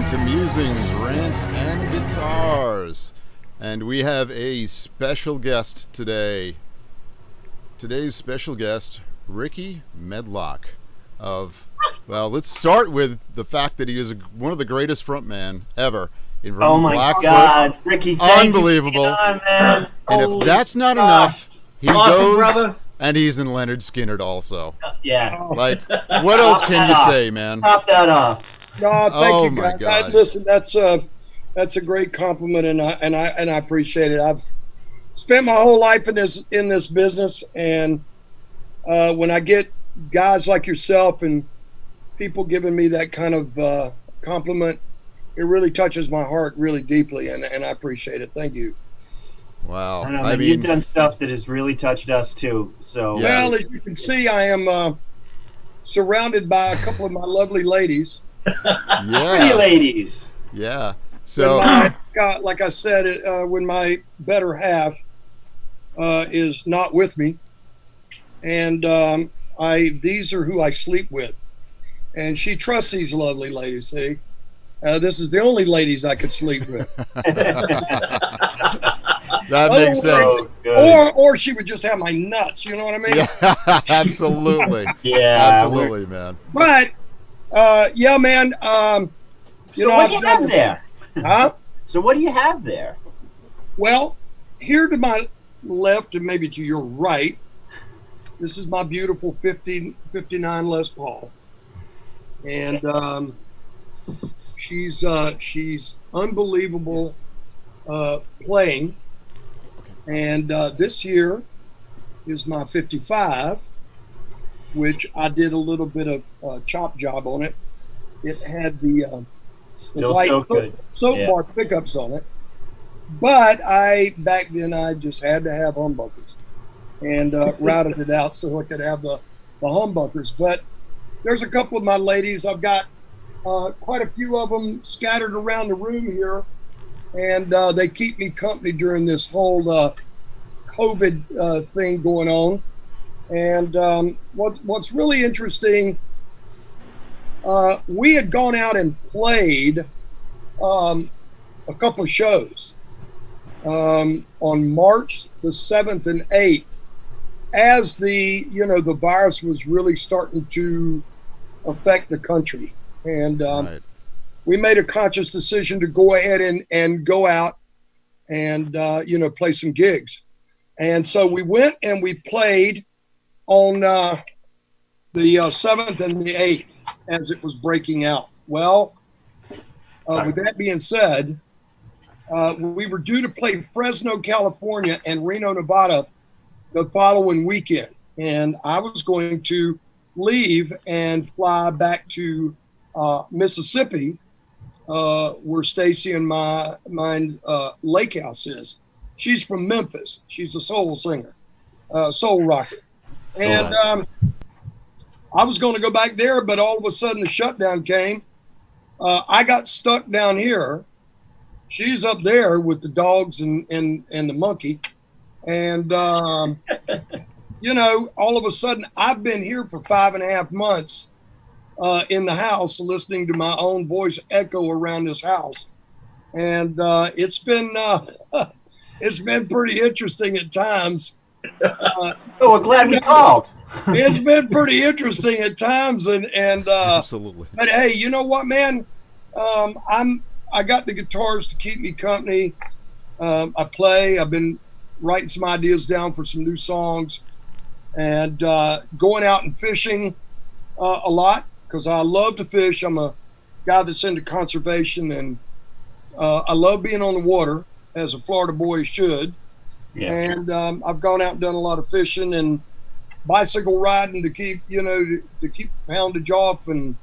to Musings, Rants, and Guitars. And we have a special guest today. Today's special guest, Rickey Medlocke of, well, let's start with the fact that he is one of the greatest frontman ever. Oh my Blackfoot. God, Rickey, thank unbelievable. You on, man. And Holy if that's not God. enough, he goes brother. and he's in Lynyrd Skynyrd also. Yeah. Like, what else can you say, man? Top that off. No, thank you, my guys. God. Listen, that's a great compliment, and I appreciate it. I've spent my whole life in this business, and when I get guys like yourself and people giving me that kind of compliment, it really touches my heart really deeply, and I appreciate it. Thank you. Wow. I know, man, you've done stuff that has really touched us too. So, well, as you can see, I am surrounded by a couple of my lovely ladies. Pretty ladies. Yeah. So, like I said, when my better half is not with me, and these are who I sleep with, and she trusts these lovely ladies. See, this is the only ladies I could sleep with. That makes sense. Or she would just have my nuts. You know what I mean? Yeah, absolutely. Yeah, absolutely, man. But yeah, man. So what do you have there? Huh? So what do you have there? Well, here to my left and maybe to your right, this is my beautiful 59 Les Paul, and she's unbelievable playing. And this year is my 55, which I did a little bit of chop job on it. It had the white soap bar pickups on it, but back then I just had to have humbuckers and routed it out so I could have the humbuckers. But there's a couple of my ladies. I've got quite a few of them scattered around the room here, and they keep me company during this whole COVID thing going on. And what's really interesting, we had gone out and played a couple of shows on March the 7th and 8th, as the virus was really starting to affect the country. And Right. we made a conscious decision to go ahead and go out and play some gigs. And so we went and we played on the 7th and the 8th as it was breaking out. Well, with that being said, we were due to play Fresno, California and Reno, Nevada the following weekend. And I was going to leave and fly back to Mississippi, where Stacy and mine Lake House is. She's from Memphis. She's a soul singer, soul rocker. And I was going to go back there, but all of a sudden the shutdown came. I got stuck down here. She's up there with the dogs and the monkey. And, all of a sudden I've been here for 5.5 months in the house listening to my own voice echo around this house. And it's been pretty interesting at times. We're glad we called. It's been pretty interesting at times, and Absolutely. But hey, you know what, man? I got the guitars to keep me company. I play. I've been writing some ideas down for some new songs, and going out and fishing a lot because I love to fish. I'm a guy that's into conservation, and I love being on the water, as a Florida boy should. Yeah. And I've gone out and done a lot of fishing and bicycle riding to keep, to keep poundage off and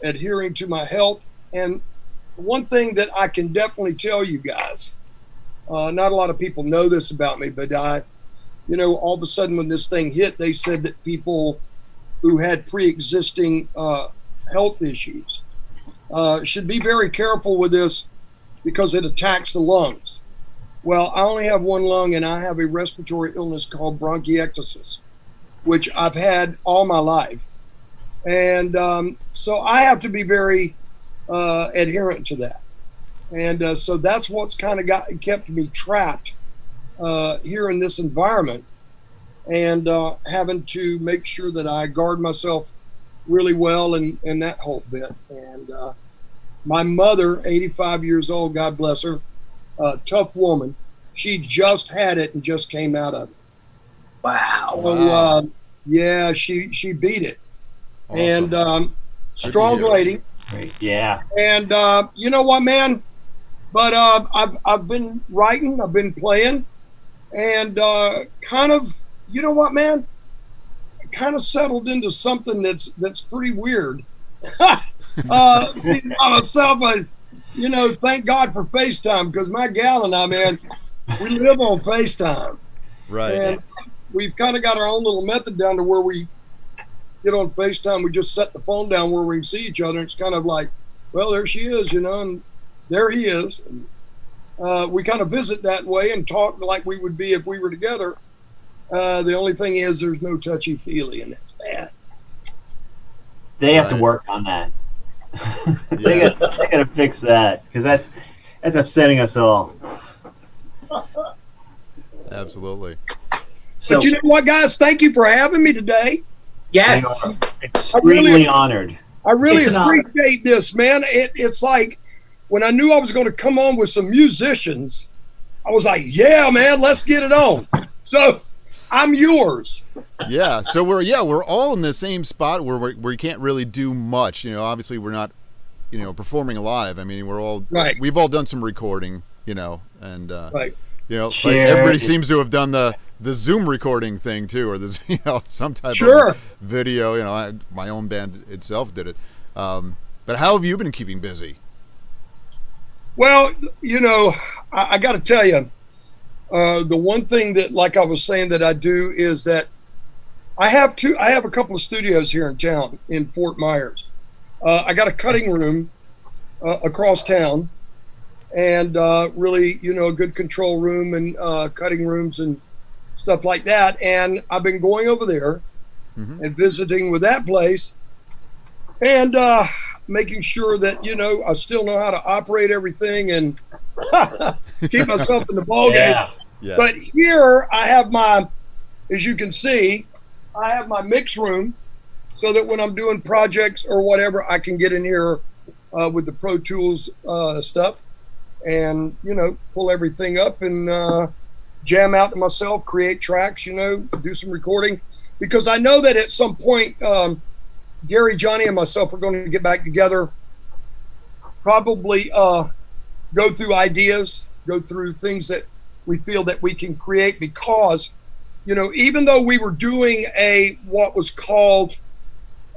adhering to my health. And one thing that I can definitely tell you guys, not a lot of people know this about me, but all of a sudden when this thing hit, they said that people who had pre-existing health issues should be very careful with this because it attacks the lungs. Well, I only have one lung, and I have a respiratory illness called bronchiectasis, which I've had all my life. And so I have to be very adherent to that. And so that's what's kind of kept me trapped here in this environment, and having to make sure that I guard myself really well and that whole bit. And my mother, 85 years old, God bless her, tough woman. She just had it and just came out of it. Wow. So, yeah, she beat it. Awesome. And strong lady. Great. Yeah. And you know what, man? But I've been writing, I've been playing, and kind of, you know what, man? I kind of settled into something that's pretty weird. Myself, you know, thank God for FaceTime, because my gal and I, man, we live on FaceTime. Right. And we've kind of got our own little method down to where we get on FaceTime. We just set the phone down where we can see each other. It's kind of like, well, there she is, you know, and there he is. And, we kind of visit that way and talk like we would be if we were together. The only thing is there's no touchy-feely, and that's bad. They have to work on that. They gotta fix that, because that's upsetting us all. Absolutely. So, But you know what, guys? Thank you for having me today. Yes. we are extremely honored. I really It's an honor. appreciate this, man. It's like when I knew I was going to come on with some musicians, I was like, yeah, man, let's get it on. So I'm yours. Yeah. So we're all in the same spot where we can't really do much. You know, obviously we're not, you know, performing live. I mean, we've all done some recording, you know, and Right. you know, Sure. like everybody seems to have done the Zoom recording thing too, or the, you know, some type Sure. of video. You know, my own band itself did it. But how have you been keeping busy? Well, you know, I got to tell you, the one thing that, like I was saying, that I do is that I have a couple of studios here in town in Fort Myers. I got a cutting room across town, and really, you know, a good control room and cutting rooms and stuff like that. And I've been going over there and visiting with that place, and making sure that, you know, I still know how to operate everything and keep myself in the ballgame. Yeah. But here I have as you can see, I have my mix room, so that when I'm doing projects or whatever, I can get in here with the Pro Tools stuff and, you know, pull everything up and jam out to myself, create tracks, you know, do some recording. Because I know that at some point, Gary, Johnny, and myself are going to get back together, probably go through ideas, go through things that we feel that we can create, because, you know, even though we were doing what was called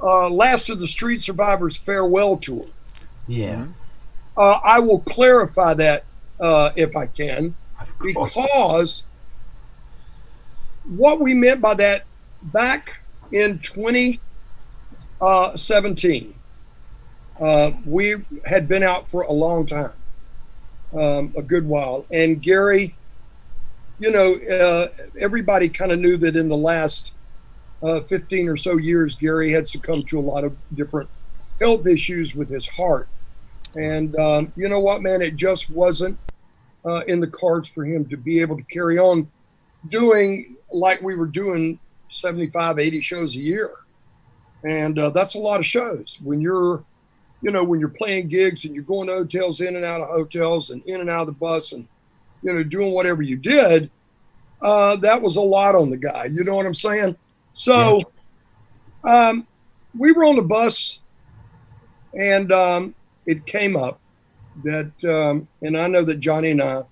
Last of the Street Survivors Farewell Tour. Yeah. I will clarify that if I can, because what we meant by that back in 2017, we had been out for a long time, a good while. And Gary, you know, everybody kind of knew that in the last 15 or so years, Gary had succumbed to a lot of different health issues with his heart. And you know what, man, it just wasn't in the cards for him to be able to carry on doing like we were doing 75, 80 shows a year. And that's a lot of shows when you're, you know, when you're playing gigs and you're going to hotels, in and out of hotels and in and out of the bus and, you know, doing whatever you did. That was a lot on the guy. You know what I'm saying? So we were on the bus, and it came up that, and I know that Johnny and I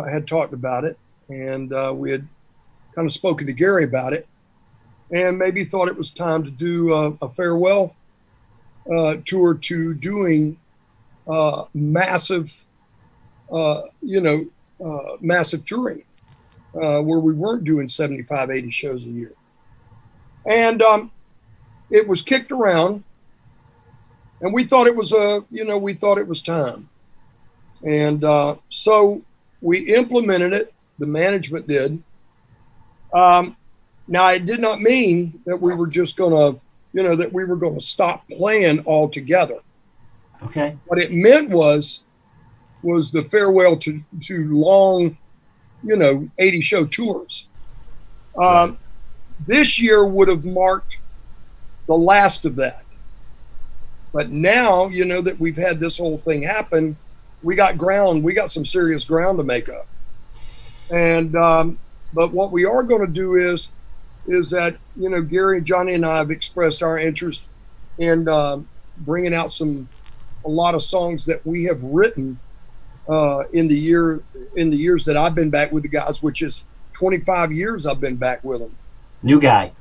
had talked about it, and we had kind of spoken to Gary about it, and maybe thought it was time to do a farewell tour to doing massive, massive touring where we weren't doing 75, 80 shows a year. And it was kicked around, and we thought it was time. And so we implemented it. The management did. Now, it did not mean that we were just going to, you know, that we were going to stop playing altogether. Okay. What it meant was the farewell to long, 80 show tours. This year would have marked the last of that. But now, that we've had this whole thing happen, we got some serious ground to make up. And, but what we are going to do is that, Gary, Johnny, and I have expressed our interest in bringing out a lot of songs that we have written in the years that I've been back with the guys, which is 25 years I've been back with them. New guy.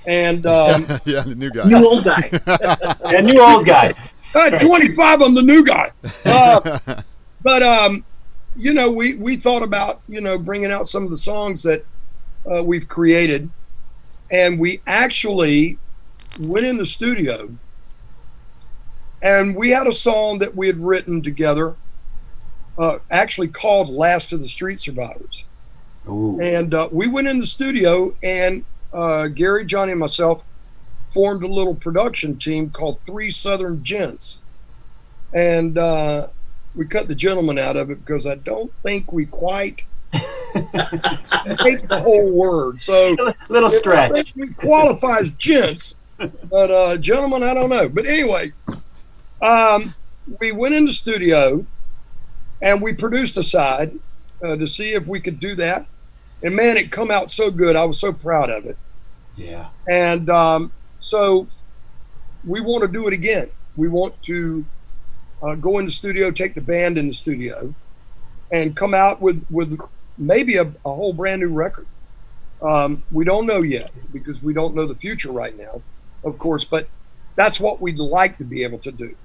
And yeah, the new guy. New old guy. Yeah, new old guy. 25, I'm the new guy. But we thought about bringing out some of the songs that we've created, and we actually went in the studio, and we had a song that we had written together, actually called "Last of the Street Survivors." Ooh. And we went in the studio, and Gary, Johnny, and myself formed a little production team called Three Southern Gents. And we cut the gentleman out of it because I don't think we quite take the whole word. So little stretch. I think we qualify as gents, but gentlemen, I don't know. But anyway, we went in the studio and we produced a side to see if we could do that. And man, it come out so good. I was so proud of it. Yeah. And so we want to do it again. We want to go in the studio, take the band in the studio, and come out with maybe a whole brand new record. We don't know yet because we don't know the future right now, of course, but that's what we'd like to be able to do.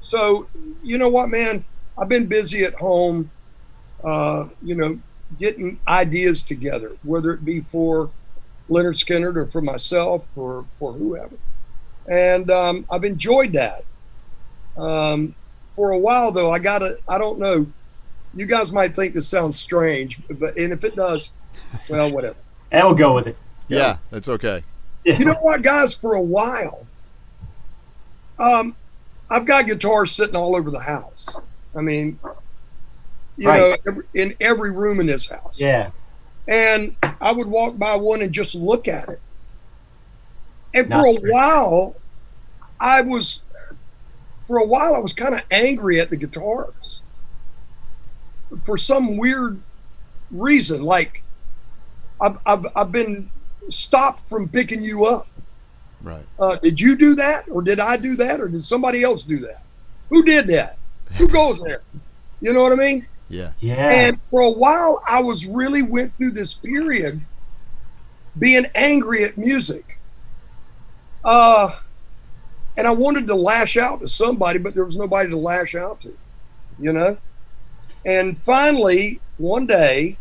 So, you know what, man? I've been busy at home, getting ideas together, whether it be for Lynyrd Skynyrd or for myself or for whoever. And I've enjoyed that. For a while, though, I don't know. You guys might think this sounds strange, and if it does, well, whatever. And we'll go with it. Yeah, that's okay. You know what, guys? For a while, I've got guitars sitting all over the house. I mean, in every room in this house. Yeah. And I would walk by one and just look at it. And Not for a strange. while, I was kind of angry at the guitars for some weird reason. Like I've been stopped from picking you up. Right. Did you do that, or did I do that, or did somebody else do that? Who did that? Who goes there? You know what I mean? Yeah. Yeah. And for a while, I went through this period being angry at music. And I wanted to lash out to somebody, but there was nobody to lash out to, And finally, one day,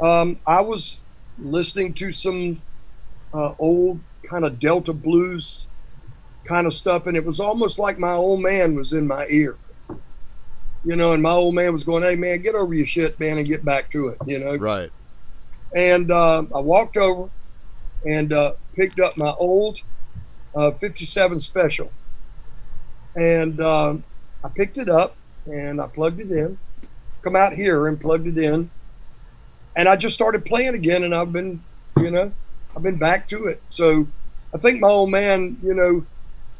I was listening to some old kind of Delta blues kind of stuff, and it was almost like my old man was in my ear. And my old man was going, "Hey, man, get over your shit, man, and get back to it," Right. And I walked over and picked up my old 57 Special. And I picked it up and I plugged it in, come out here and plugged it in. And I just started playing again, and I've been back to it. So I think my old man,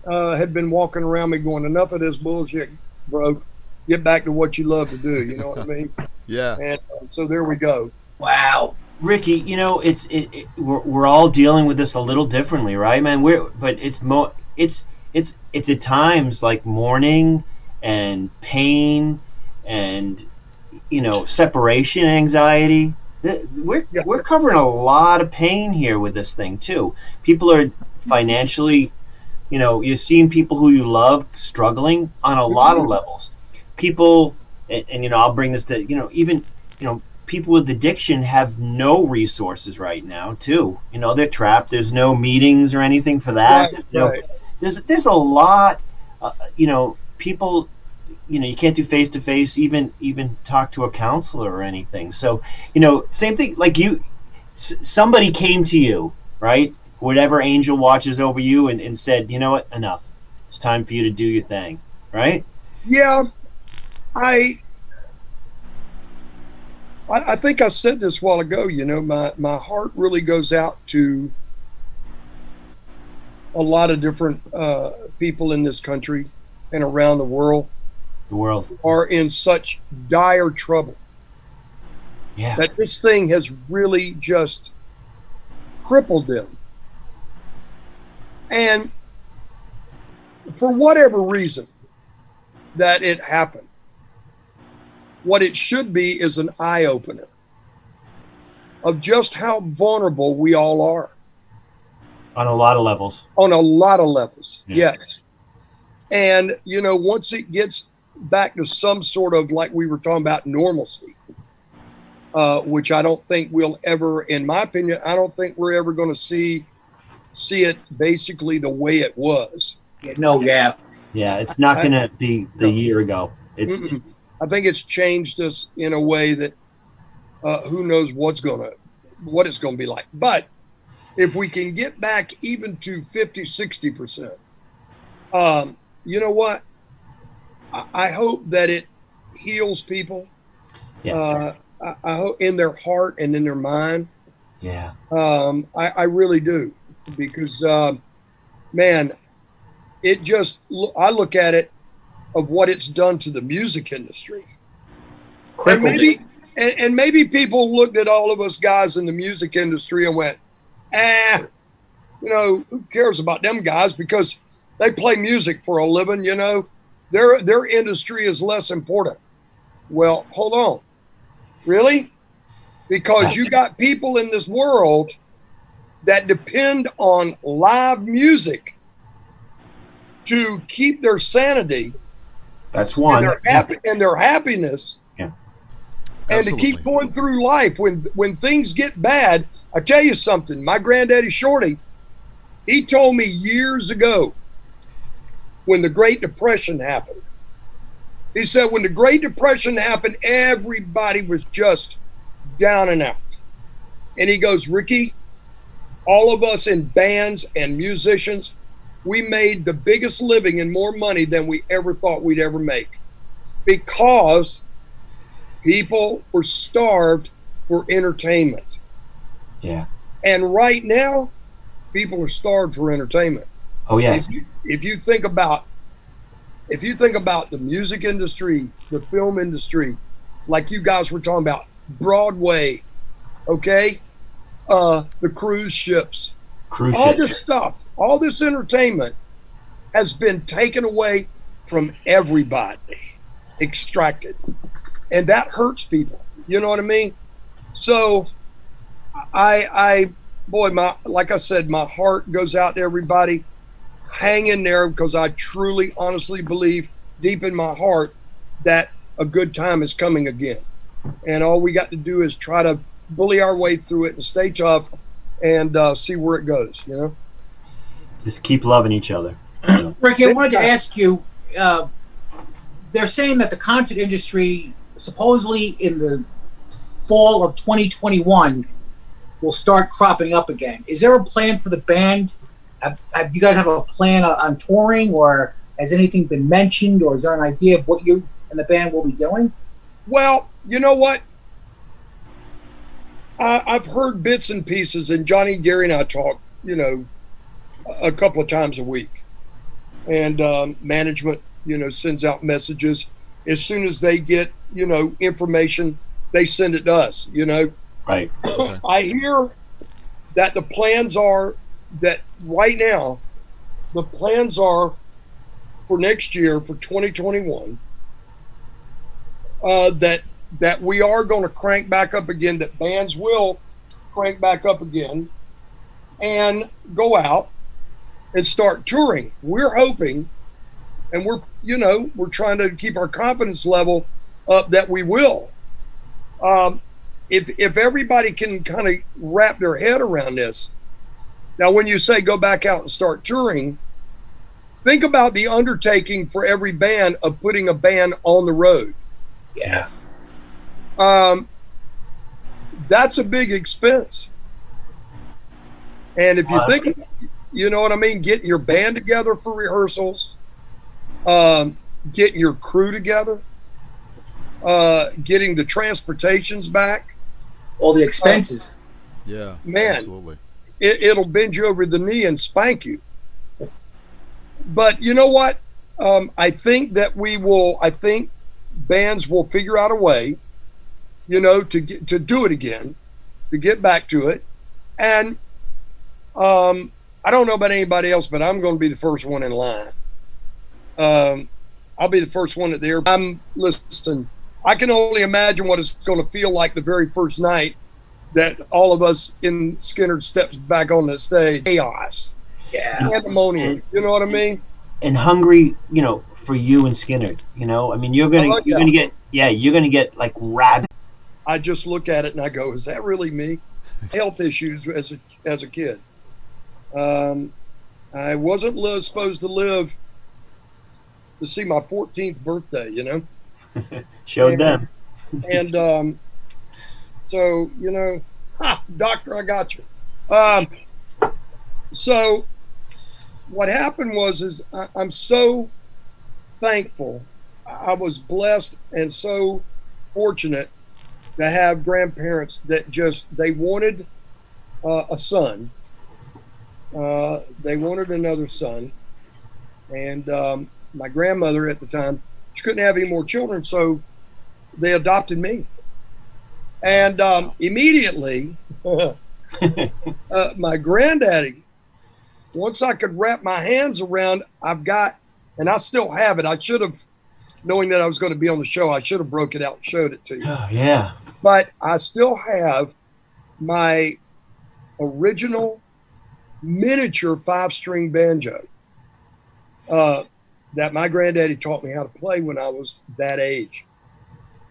had been walking around me going, "Enough of this bullshit, bro. Get back to what you love to do." You know what I mean? Yeah. And so there we go. Wow. Ricky, we're all dealing with this a little differently, right, man? It's at times like mourning and pain and separation anxiety. We're covering a lot of pain here with this thing too. People are financially, you're seeing people who you love struggling on a lot of levels. People, and I'll bring this to even people with addiction have no resources right now too. They're trapped. There's no meetings or anything for that. Right. There's a lot. People. You can't do face to face. Even talk to a counselor or anything. So same thing. Like somebody came to you, right? Whatever angel watches over you and said, "You know what? Enough. It's time for you to do your thing, right? Yeah, I think I said this a while ago. You know, my heart really goes out to a lot of different people in this country and around the world. The world Are in such dire trouble. Yeah. That this thing has really just crippled them. And for whatever reason that it happened, what it should be is an eye-opener of just how vulnerable we all are. On a lot of levels. On a lot of levels, Yeah. yes. And, you know, once it gets back to some sort of, like we were talking about, normalcy, which I don't think we'll ever, in my opinion, I don't think we're ever going to see it basically the way it was. Yeah, it's not going to be the year ago. I think it's changed us in a way that who knows what it's going to be like. But if we can get back even to 50-60%, you know what? I hope that it heals people. Yeah. I hope in their heart and in their mind. Yeah. I really do, because man, it just, I look at it of what it's done to the music industry. And maybe people looked at all of us guys in the music industry and went, you know, who cares about them guys, because they play music for a living, you know, their industry is less important. Well, hold on. Really? Because you got people in this world that depend on live music to keep their sanity. That's one. And their happiness. Yeah. And to keep going through life when things get bad. I tell you something, my granddaddy Shorty, he told me years ago when the Great Depression happened. He said when the Great Depression happened, everybody was just down and out. And he goes, Ricky, all of us in bands and musicians, we made the biggest living and more money than we ever thought we'd ever make, because people were starved for entertainment. Yeah. And right now, people are starved for entertainment. Oh, yes. If you think about the music industry, the film industry, like you guys were talking about, Broadway, okay, the cruise ships, this stuff, all this entertainment has been taken away from everybody, extracted, and that hurts people. You know what I mean? So, like I said, my heart goes out to everybody. Hang in there, because I truly, honestly believe deep in my heart that a good time is coming again. And all we got to do is try to bully our way through it and stay tough and see where it goes, you know? Just keep loving each other. Ricky, I wanted to ask you, they're saying that the concert industry, supposedly in the fall of 2021, will start cropping up again. Is there a plan for the band? Have you guys have a plan on touring, or has anything been mentioned, or is there an idea of what you and the band will be doing? Well, you know what? I've heard bits and pieces, and Johnny, Gary, and I talk, you know, a couple of times a week. And management, you know, sends out messages. As soon as they get, you know, information, they send it to us, you know. Right. Okay. I hear that the plans are that right now, the plans are for next year, for 2021, that we are going to crank back up again, that bands will crank back up again and go out and start touring. We're hoping, and we're trying to keep our confidence level up that we will. If everybody can kind of wrap their head around this. Now, when you say go back out and start touring, think about the undertaking for every band of putting a band on the road. Yeah. That's a big expense. And if you think, you know what I mean, getting your band together for rehearsals, getting your crew together, getting the transportations back, All the expenses. Yeah, man, absolutely. It'll bend you over the knee and spank you. But you know what? I think that I think bands will figure out a way, to do it again, to get back to it. And I don't know about anybody else, but I'm going to be the first one in line. I'll be the first one at the airport. I'm listening. I can only imagine what it's going to feel like the very first night that all of us in Skynyrd steps back on the stage. Chaos. Yeah. Pandemonium. You know what I mean? And hungry, for you and Skynyrd. I mean, you're gonna get like rabid. I just look at it and I go, is that really me? Health issues as a kid. I wasn't supposed to live to see my 14th birthday, Showed them. And so, doctor, I got you. So what happened was I'm so thankful. I was blessed and so fortunate to have grandparents that they wanted a son. They wanted another son. And my grandmother at the time, she couldn't have any more children, so they adopted me. And immediately, my granddaddy, once I could wrap my hands around, and I still have it. I should have, knowing that I was going to be on the show, I should have broke it out and showed it to you. Oh, yeah. But I still have my original miniature 5-string banjo that my granddaddy taught me how to play when I was that age.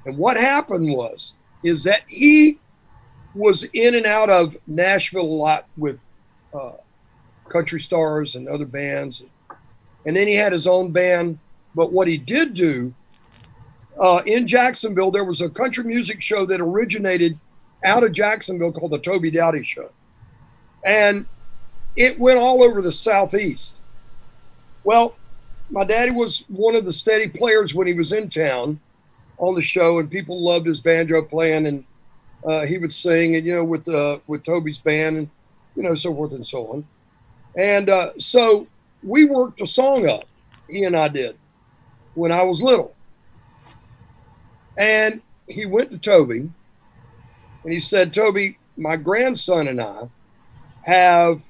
And what happened is that he was in and out of Nashville a lot with country stars and other bands. And then he had his own band. But what he did do, in Jacksonville, there was a country music show that originated out of Jacksonville called the Toby Dowdy Show. And it went all over the Southeast. Well, my daddy was one of the steady players when he was in town on the show, and people loved his banjo playing, and he would sing, and with Toby's band, and so forth and so on. And so we worked a song up, he and I did, when I was little. And he went to Toby, and he said, Toby, my grandson and I have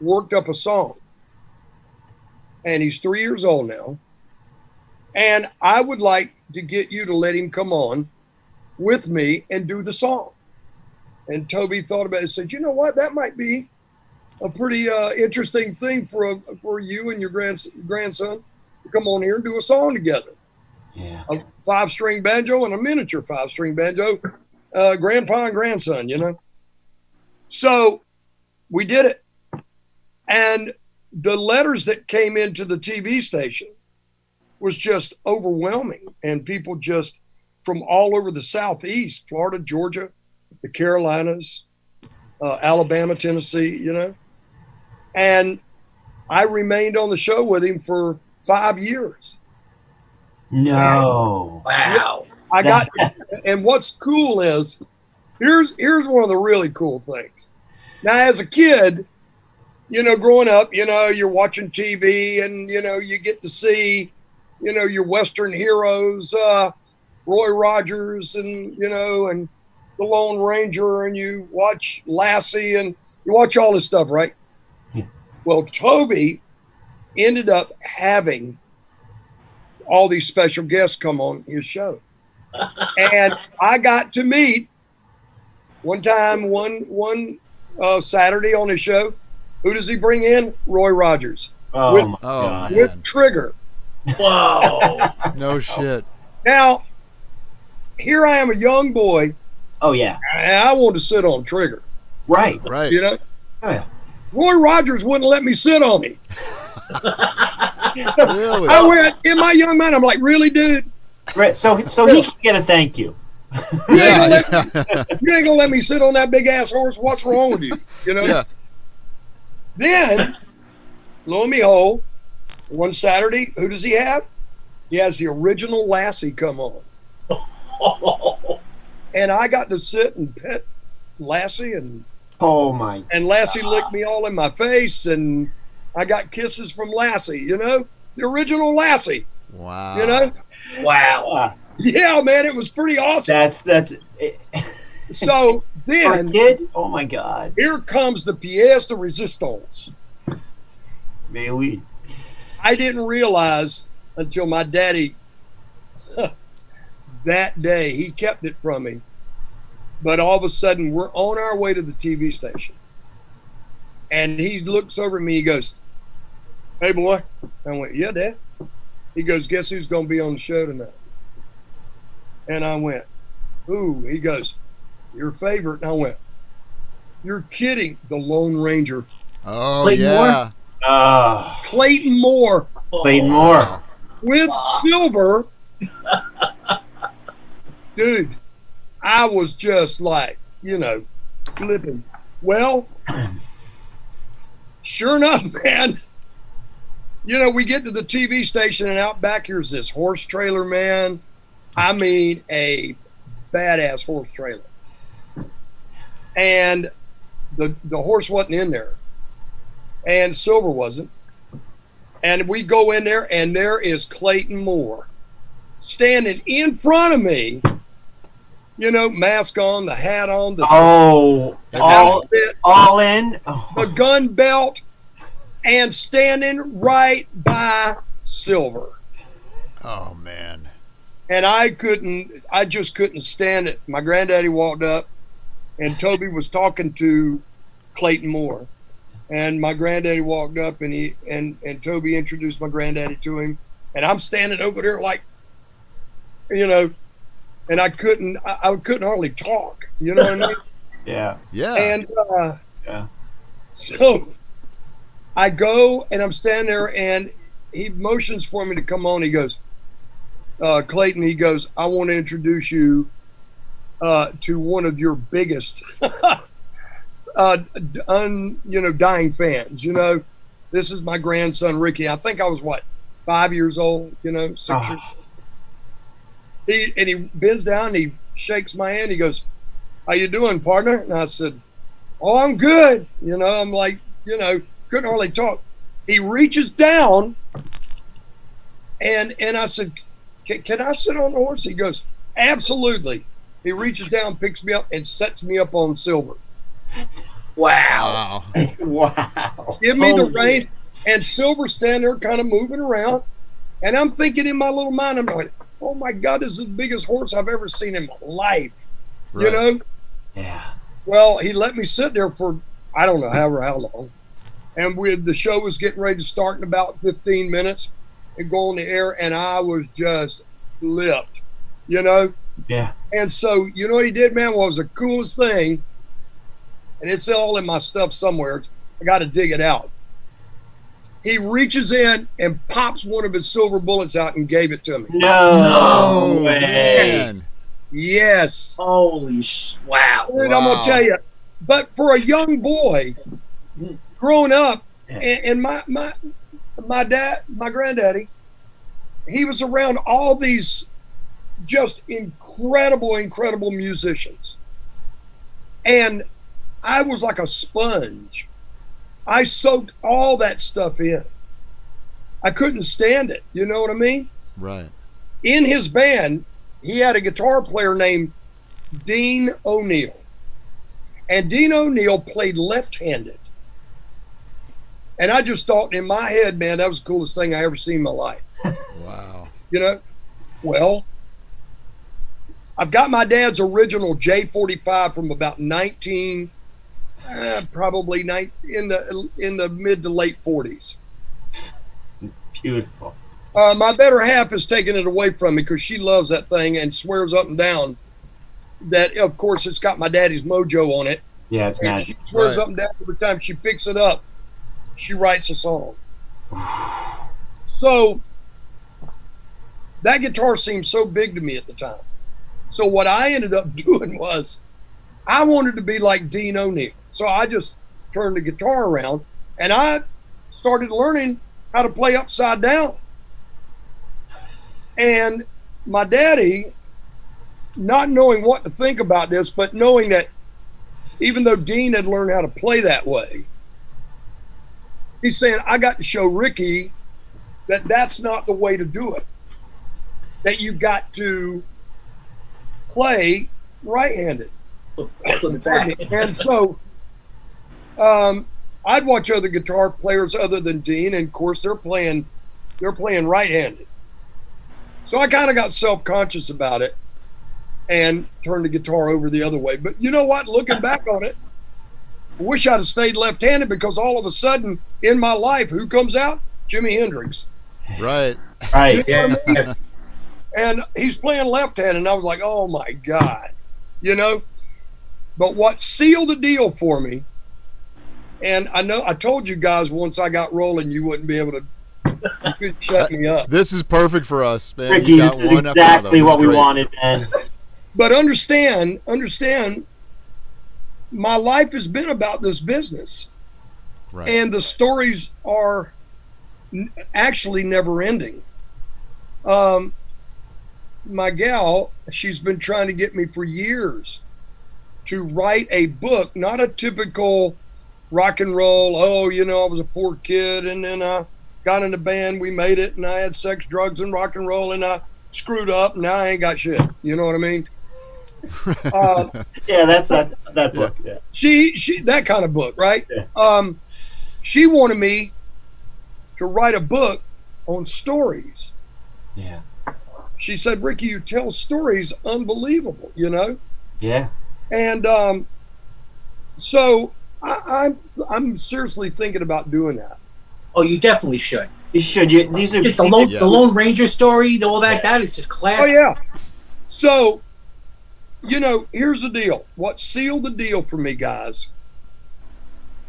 worked up a song. And he's 3 years old now. And I would like to get you to let him come on with me and do the song. And Toby thought about it and said, you know what? That might be a pretty interesting thing for you and your grandson to come on here and do a song together. Yeah. A 5-string banjo and a miniature 5-string banjo, grandpa and grandson, So we did it. And the letters that came into the TV station was just overwhelming. And people just from all over the Southeast, Florida, Georgia, the Carolinas, Alabama, Tennessee, And I remained on the show with him for 5 years. No. Wow. I got, and what's cool is, here's one of the really cool things. Now, as a kid, growing up, you're watching TV and, you get to see, your Western heroes, Roy Rogers and, and the Lone Ranger, and you watch Lassie and you watch all this stuff, right? Yeah. Well, Toby ended up having all these special guests come on his show. And I got to meet one time, one Saturday on his show. Who does he bring in? Roy Rogers. Oh, my God. With Trigger. Whoa. No shit. Now, here I am, a young boy, Oh, yeah. and I wanted to sit on Trigger. Right. Right. Oh, yeah. Roy Rogers wouldn't let me sit on him. Really? I went, in my young mind, I'm like, really, dude? Right. So he can get a thank you. You Yeah. ain't gonna let me sit on that big ass horse? What's wrong with you? Yeah. Then, lo and behold, One Saturday, who does he have? He has the original Lassie come on. And I got to sit and pet Lassie, and Oh my! and Lassie licked me all in my face, and I got kisses from Lassie, you know? The original Lassie, Wow. you know? Wow. Yeah, man, it was pretty awesome. That's So for a then, kid. Oh my God! here comes the pièce de résistance. May we? I didn't realize until my daddy, that day, he kept it from me. But all of a sudden, we're on our way to the TV station. And he looks over at me, he goes, "Hey, boy." I went, "Yeah, Dad." He goes, "Guess who's going to be on the show tonight?" And I went, "Who?" He goes, "Your favorite." And I went, "You're kidding." The Lone Ranger. Oh, Clayton yeah. Clayton Moore Clayton Moore. with Silver. Dude, I was just like, you know, flipping. Well, sure enough, man, you know, we get to the TV station, and out back here's this horse trailer, man. I mean, a badass horse trailer. And the horse wasn't in there, and Silver wasn't. And we go in there, and there is Clayton Moore standing in front of me. You know, mask on, the hat on, the Oh, outfit, all in. Oh. the gun belt, and standing right by Silver. Oh, man. And I just couldn't stand it. My granddaddy walked up, and Toby was talking to Clayton Moore. And my granddaddy walked up, and and Toby introduced my granddaddy to him. And I'm standing over there like, you know, and I couldn't hardly talk. You know what I mean? Yeah. Yeah. And Yeah. so I go, and I'm standing there, and he motions for me to come on. He goes, "Clayton," he goes, "I want to introduce you to one of your biggest dying fans. You know, this is my grandson, Ricky." I think I was, 5 years old, you know, 6 years old. He bends down, and he shakes my hand. He goes, "How you doing, partner?" And I said, "Oh, I'm good." You know, I'm like, you know, couldn't hardly talk. He reaches down, and I said, Can I sit on the horse?" He goes, "Absolutely." He reaches down, picks me up, and sets me up on Silver. Wow. Wow. Wow. Give me the Holy. reins, and Silver standing there kind of moving around. And I'm thinking in my little mind, I'm going, "Oh my God, this is the biggest horse I've ever seen in my life." Right. You know? Yeah. Well, he let me sit there for, I don't know, how long. And the show was getting ready to start in about 15 minutes and go on the air, and I was just flipped, you know? Yeah. And so, you know what he did, man? What was the coolest thing? And it's all in my stuff somewhere. I got to dig it out. He reaches in and pops one of his silver bullets out and gave it to me. No way. Man. Yes. Holy wow. And I'm going to tell you, but for a young boy growing up, and my dad, my granddaddy, he was around all these just incredible musicians. And I was like a sponge. I soaked all that stuff in. I couldn't stand it. You know what I mean? Right. In his band, he had a guitar player named Dean O'Neill. And Dean O'Neill played left-handed. And I just thought in my head, man, that was the coolest thing I ever seen in my life. Wow. You know? Well, I've got my dad's original J45 from about in the mid to late 40s. Beautiful. My better half has taken it away from me because she loves that thing and swears up and down that, of course, it's got my daddy's mojo on it. Yeah, it's And magic. she swears Right. up and down every time she picks it up. She writes a song. So that guitar seemed so big to me at the time. So what I ended up doing was I wanted to be like Dean O'Neill. So I just turned the guitar around and I started learning how to play upside down. And my daddy, not knowing what to think about this, but knowing that even though Dean had learned how to play that way, he's saying, I got to show Rickey that that's not the way to do it. That you got to play right-handed. And so I'd watch other guitar players other than Dean, and of course they're playing right-handed. So I kind of got self-conscious about it and turned the guitar over the other way. But you know what? Looking back on it, I wish I'd have stayed left-handed, because all of a sudden in my life, who comes out? Jimi Hendrix. Right. Right. You know what I mean? And he's playing left-handed, and I was like, oh my God, you know? But what sealed the deal for me, and I know I told you guys once I got rolling, you wouldn't be able to you couldn't shut me up. This is perfect for us, man. Rickey, You got this is one after exactly another. what we Great. wanted, man. But understand, my life has been about this business. Right. And the stories are actually never ending. My gal, she's been trying to get me for years to write a book, not a typical rock and roll, oh, you know, I was a poor kid and then I got in a band, we made it, and I had sex, drugs, and rock and roll, and I screwed up, and now I ain't got shit. You know what I mean? Yeah, that's that book. Yeah. She that kind of book, right? Yeah. She wanted me to write a book on stories. Yeah. She said, Rickey, you tell stories unbelievable, you know? Yeah. And so I'm seriously thinking about doing that. Oh, you definitely should. You should. These are Just the Lone Ranger story, all that. That is just classic. Oh, yeah. So, you know, here's the deal. What sealed the deal for me, guys,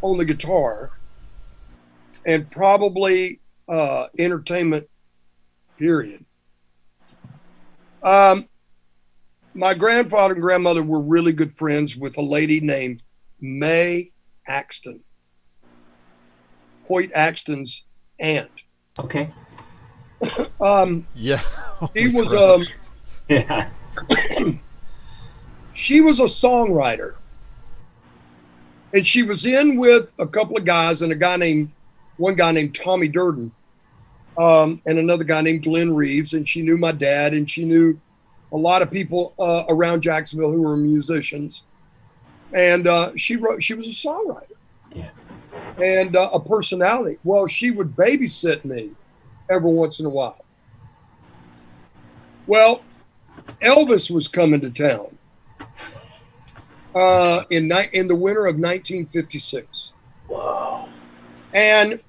on the guitar, and probably entertainment, period. My grandfather and grandmother were really good friends with a lady named May Axton, Hoyt Axton's aunt. Okay. Yeah. She was Yeah. she was a songwriter, and she was in with a couple of guys and one guy named Tommy Durden, and another guy named Glenn Reeves, and she knew my dad, and she knew a lot of people around Jacksonville who were musicians, and she was a songwriter. Yeah. And a personality. Well, she would babysit me every once in a while. Well, Elvis was coming to town in the winter of 1956. Whoa. And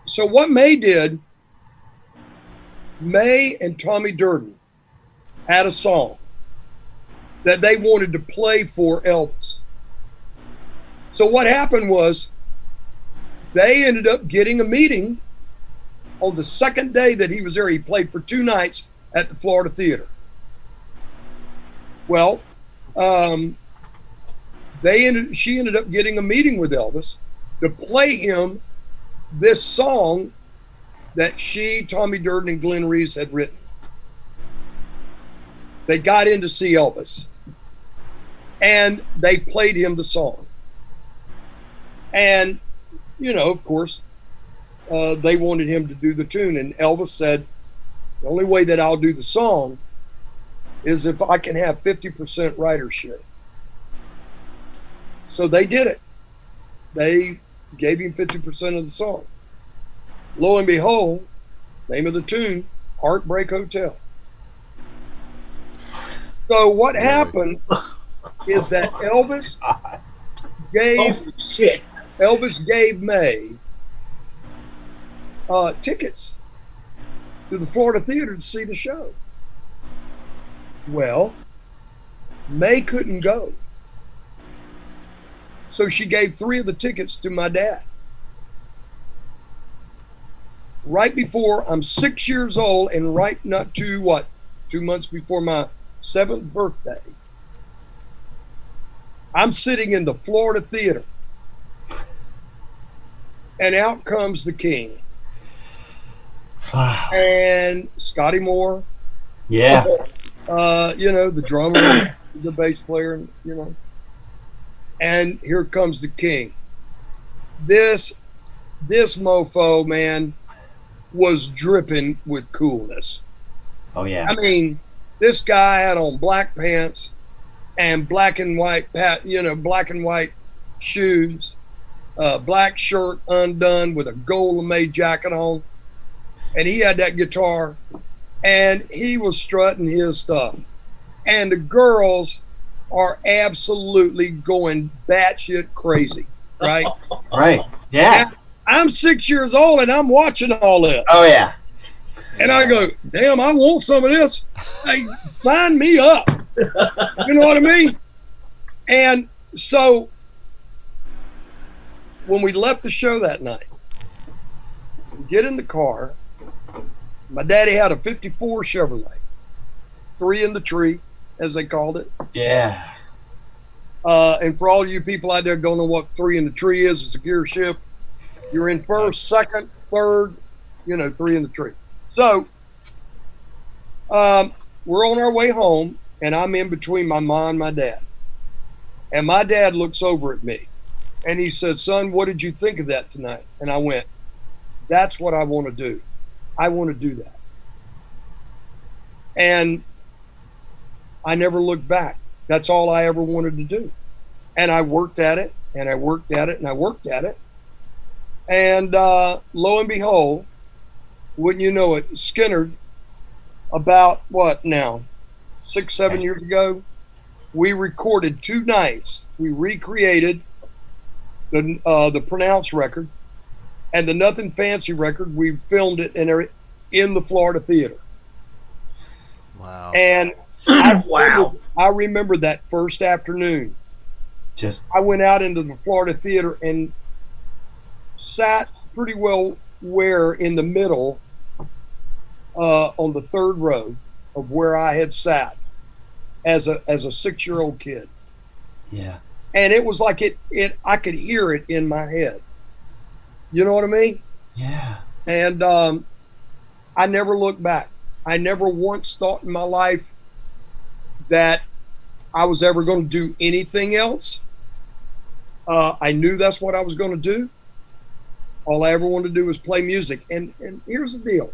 so what May did, May and Tommy Durden had a song that they wanted to play for Elvis. So what happened was they ended up getting a meeting on the second day that he was there. He played for 2 nights at the Florida Theater. Well, she ended up getting a meeting with Elvis to play him this song that Tommy Durden, and Glenn Reeves had written. They got in to see Elvis, and they played him the song. And, you know, of course, they wanted him to do the tune. And Elvis said, the only way that I'll do the song is if I can have 50% ridership. So they did it. They gave him 50% of the song. Lo and behold, name of the tune, Heartbreak Hotel. So what happened is that Elvis gave May tickets to the Florida Theater to see the show. Well, May couldn't go. So she gave 3 of the tickets to my dad. Right before I'm 6 years old, and right not to 2 months before my 7th birthday, I'm sitting in the Florida Theater, and out comes the king. and Scotty Moore. Yeah. The drummer, the bass player, and here comes the king. This mofo, man, was dripping with coolness. Oh yeah. I mean, this guy had on black pants and black and white shoes, black shirt undone with a gold lame jacket on, and he had that guitar, and he was strutting his stuff, and the girls are absolutely going batshit crazy, right? Right. Yeah. Now, I'm 6 years old and I'm watching all this. Oh yeah. And I go, damn, I want some of this. Hey, sign me up. You know what I mean? And so when we left the show that night, we get in the car. My daddy had a 54 Chevrolet, 3 in the tree, as they called it. Yeah. And for all you people out there don't know what 3 in the tree is, it's a gear shift. You're in first, second, third, 3 in the tree. So we're on our way home, and I'm in between my mom and my dad. And my dad looks over at me, and he says, son, what did you think of that tonight? And I went, that's what I want to do. I want to do that. And I never looked back. That's all I ever wanted to do. And I worked at it, and I worked at it, and I worked at it. And lo and behold, wouldn't you know it, Skynyrd, about what now, 6-7 years ago, we recorded 2 nights. We recreated the Pronounce record and the Nothing Fancy record. We filmed it in the Florida Theater. Wow. And I remember that first afternoon. I went out into the Florida Theater and sat pretty well in the middle on the 3rd row of where I had sat as a 6-year-old kid. Yeah. And it was like I could hear it in my head. You know what I mean? Yeah. And I never looked back. I never once thought in my life that I was ever going to do anything else. I knew that's what I was going to do. All I ever wanted to do was play music. And here's the deal.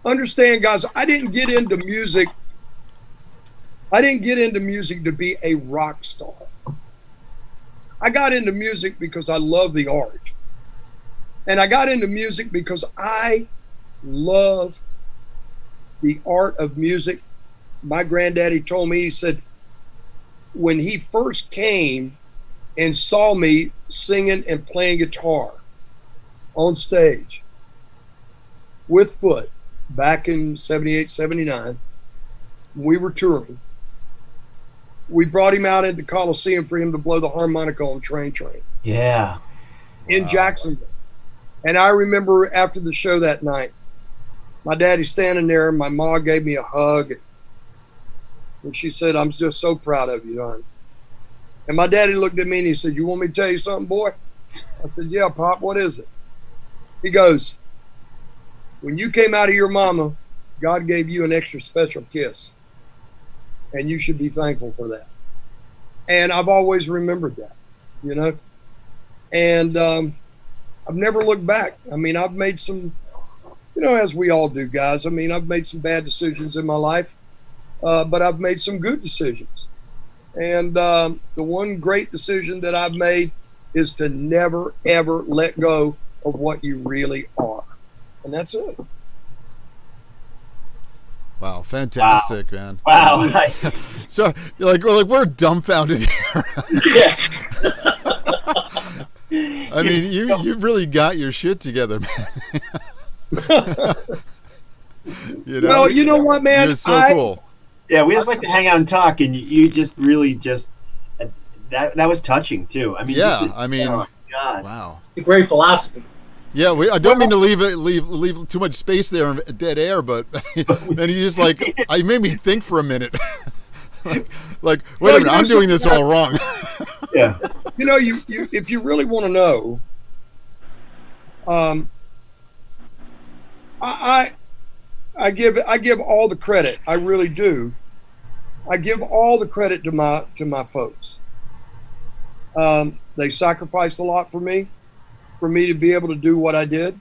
Understand, guys, I didn't get into music to be a rock star. I got into music because I love the art. And I got into music because I love the art of music. My granddaddy told me, he said, when he first came and saw me singing and playing guitar on stage with Foot back in 78, 79, we were touring. We brought him out at the Coliseum for him to blow the harmonica on Train. Yeah. In Jacksonville. And I remember after the show that night, my daddy standing there, and my mom gave me a hug. And she said, I'm just so proud of you, Don. And my daddy looked at me and he said, you want me to tell you something, boy? I said, yeah, Pop, what is it? He goes, when you came out of your mama, God gave you an extra special kiss. And you should be thankful for that. And I've always remembered that, And I've never looked back. I mean, I've made some, as we all do, guys. I mean, I've made some bad decisions in my life, but I've made some good decisions. And the one great decision that I've made is to never, ever let go of what you really are. And that's it. Wow, fantastic, man. Wow. So we're dumbfounded here. Yeah. I mean, you've really got your shit together, man. Well, you know what, man? It's so cool. Yeah, we just like to hang out and talk, and you just really that was touching too. I mean, oh my God. Wow. Great philosophy. Yeah, I don't mean to leave too much space there in dead air, but and he just I made me think for a minute. wait a minute, I'm doing this all wrong. Yeah. You if you really want to know, I give all the credit. I really do. I give all the credit to my folks. They sacrificed a lot for me to be able to do what I did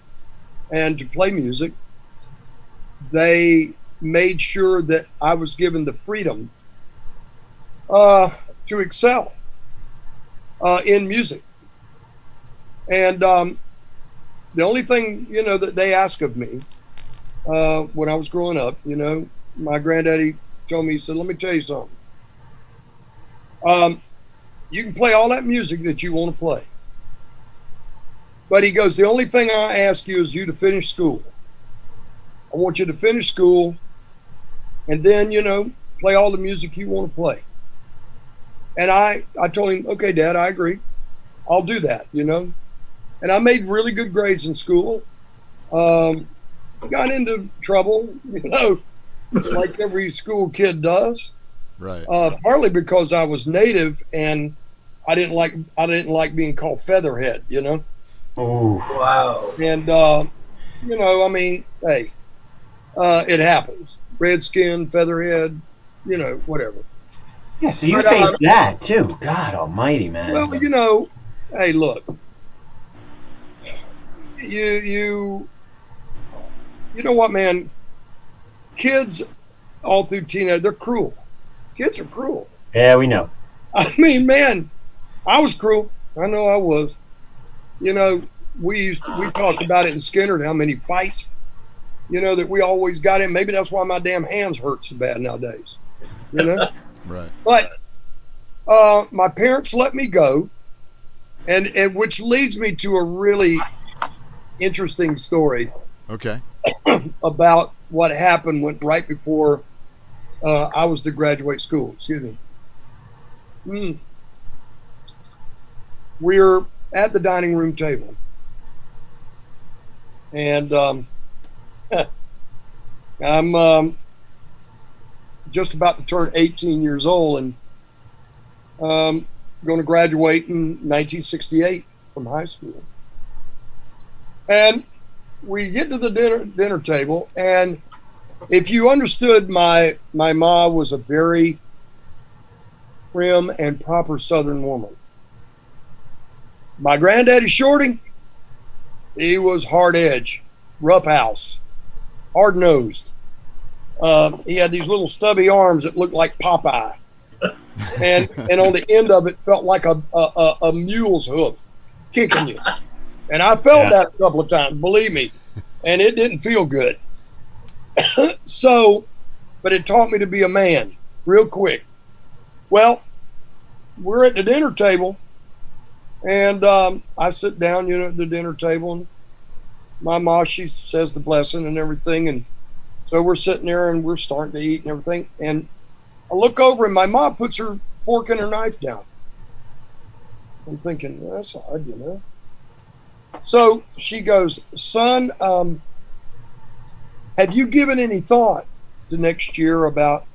and to play music. They made sure that I was given the freedom to excel in music. And the only thing, that they ask of me when I was growing up, my granddaddy told me, he said, let me tell you something. You can play all that music that you want to play. But he goes, the only thing I ask you is you to finish school. I want you to finish school and then, play all the music you want to play. And I told him, okay, Dad, I agree. I'll do that, And I made really good grades in school. Got into trouble, like every school kid does. Right. Partly because I was native and I didn't like being called Featherhead, Oh, wow. And hey, it happens. Red skin, Featherhead, whatever. Yeah, so you faced that too. God almighty, man. Well, hey, look. You know what, man? Kids all through teenage, they're cruel. Kids are cruel. Yeah, we know. I mean, man, I was cruel. I know I was. We talked about it in Skynyrd, how many fights, that we always got in. Maybe that's why my damn hands hurt so bad nowadays. Right. But my parents let me go, and which leads me to a really interesting story. Okay. About what happened right before I was to graduate school. Excuse me. We're at the dining room table, and I'm just about to turn 18 years old, and going to graduate in 1968 from high school. And we get to the dinner table, and if you understood, my ma was a very prim and proper Southern woman. My granddaddy Shorty, he was hard edge, rough house, hard nosed. He had these little stubby arms that looked like Popeye, and on the end of it felt like a mule's hoof kicking you. And I felt that a couple of times, believe me, and it didn't feel good. But it taught me to be a man real quick. Well, we're at the dinner table, and I sit down, at the dinner table, and my ma, she says the blessing and everything, and so we're sitting there and we're starting to eat and everything, and I look over and my ma puts her fork and her knife down. I'm thinking, well, that's odd, So she goes, son, have you given any thought to next year about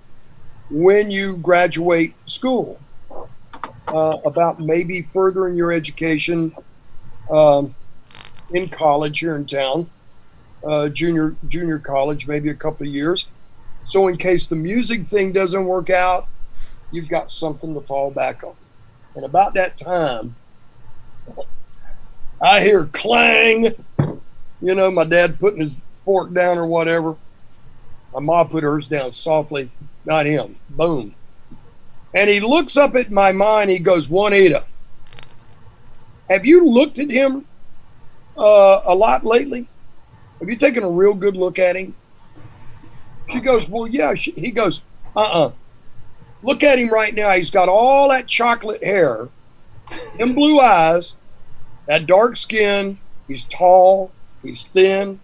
when you graduate school, about maybe furthering your education in college here in town, junior college, maybe a couple of years. So in case the music thing doesn't work out, you've got something to fall back on. And about that time, I hear clang, my dad putting his fork down or whatever. My mom put hers down softly, not him. Boom. And he looks up at my ma and he goes, Juanita, have you looked at him a lot lately? Have you taken a real good look at him? She goes, well, yeah. He goes, look at him right now. He's got all that chocolate hair, them blue eyes, that dark skin. He's tall, he's thin,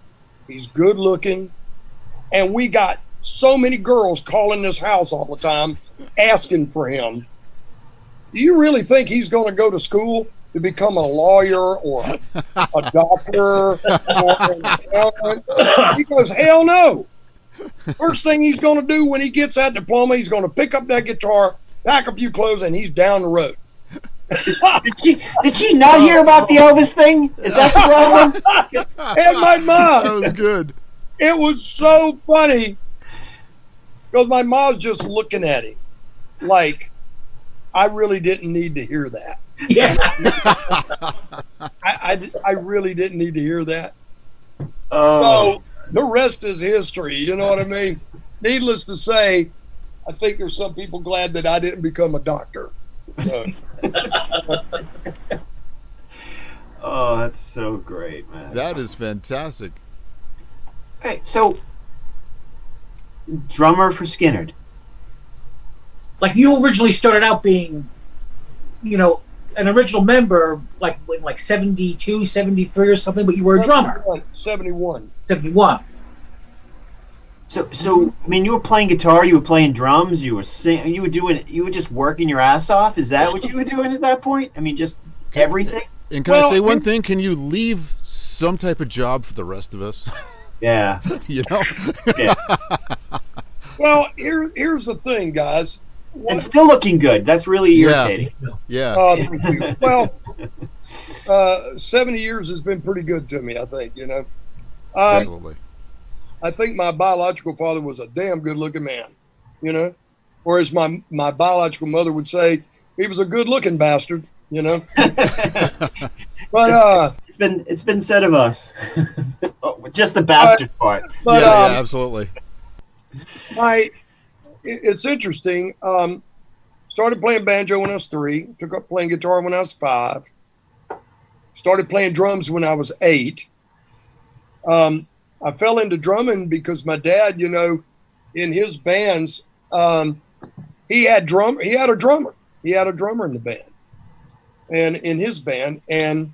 he's good looking. And we got so many girls calling this house all the time asking for him. Do you really think he's going to go to school to become a lawyer or a doctor or an accountant? He goes, hell no. First thing he's going to do when he gets that diploma, he's going to pick up that guitar, pack a few clothes, and he's down the road. Did she not hear about the Elvis thing? Is that the problem? And my mom. That was good. It was so funny because my mom's just looking at him like, I really didn't need to hear that. Yeah. I really didn't need to hear that. Oh. So the rest is history. You know what I mean? Needless to say, I think there's some people glad that I didn't become a doctor. So. Oh, that's so great, man. That is fantastic. Hey, so drummer for Skynyrd. Like you originally started out being, you know, an original member, like in like 72, 73 or something, but you were a drummer. 71. 71. So I mean, you were playing guitar, you were playing drums, you were singing, you were just working your ass off. Is that what you were doing at that point? I mean, just everything. And can I say one thing? Can you leave some type of job for the rest of us? Yeah. You know? Yeah. Well, here's the thing, guys. And still looking good. That's really irritating. Yeah. Thank you. Well, 70 years has been pretty good to me, I think, you know. Absolutely. I think my biological father was a damn good-looking man, you know. Or as my biological mother would say, he was a good-looking bastard, you know. But it's been said of us. Just the bastard part. But, yeah, absolutely. It's interesting. Started playing banjo when I was 3. Took up playing guitar when I was 5. Started playing drums when I was 8. I fell into drumming because my dad, you know, in his bands, he had a drummer. He had a drummer in the band, and in his band, and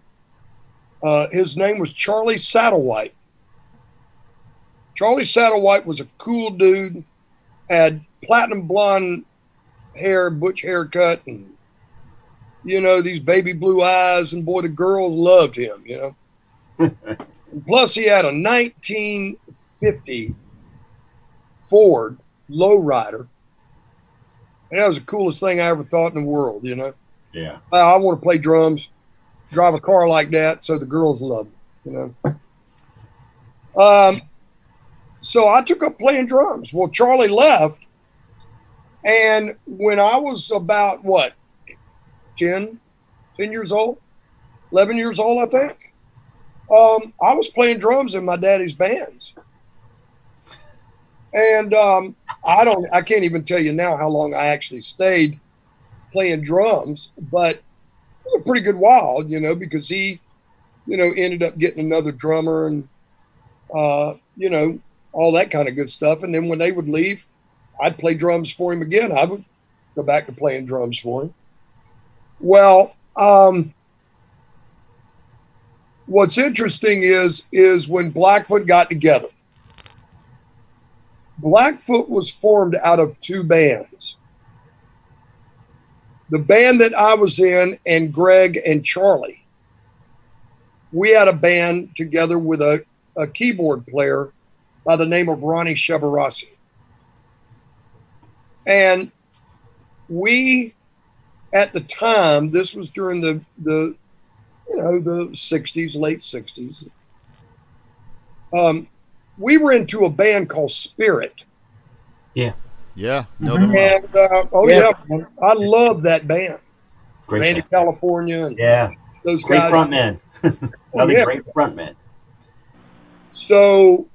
his name was Charlie Satterwhite. Charlie Satterwhite was a cool dude, had platinum blonde hair, butch haircut, and, you know, these baby blue eyes, and boy, the girls loved him, you know. Plus, he had a 1950 Ford lowrider. And that was the coolest thing I ever thought in the world, you know. Yeah. I want to play drums, drive a car like that, so the girls love me, you know. So I took up playing drums. Well, Charlie left, and when I was about, 10 years old, 11 years old, I think, I was playing drums in my daddy's bands. And I can't even tell you now how long I actually stayed playing drums, but it was a pretty good while, you know, because he, you know, ended up getting another drummer and, you know, all that kind of good stuff. And then when they would leave, I'd play drums for him again. I would go back to playing drums for him. Well, what's interesting is when Blackfoot got together. Blackfoot was formed out of 2 bands. The band that I was in and Greg and Charlie, we had a band together with a keyboard player by the name of Ronnie Chebarassi. And we, at the time, this was during the you know, the 60s, late 60s. We were into a band called Spirit. Yeah. Yeah. No, And, yeah, I love that band. Great Randy band. California. And Yeah. those Great guys. frontman. Another yeah. great frontman. So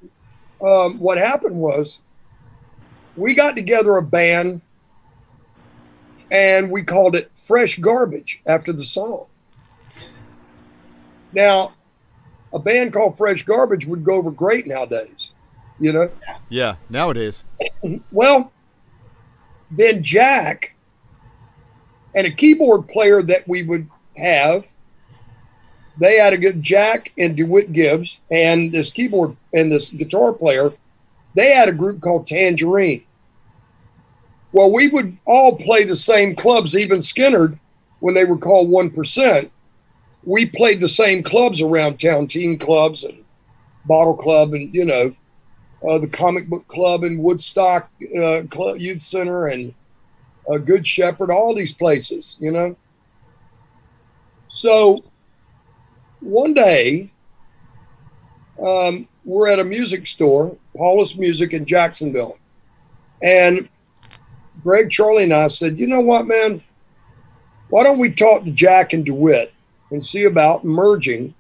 what happened was we got together a band and we called it Fresh Garbage after the song. Now, a band called Fresh Garbage would go over great nowadays, you know? Yeah, nowadays. Well, then Jack and a keyboard player that we would have, they had a good Jack and DeWitt Gibbs, and this keyboard and this guitar player, they had a group called Tangerine. Well, we would all play the same clubs, even Skynyrd, when they were called 1%. We played the same clubs around town, teen clubs and Bottle Club and, you know, the Comic Book Club and Woodstock Youth Center and Good Shepherd, all these places, you know. So one day, we're at a music store Paulus Music in Jacksonville. And Greg, Charlie, and I said, you know what, man? Why don't we talk to Jack and DeWitt and see about merging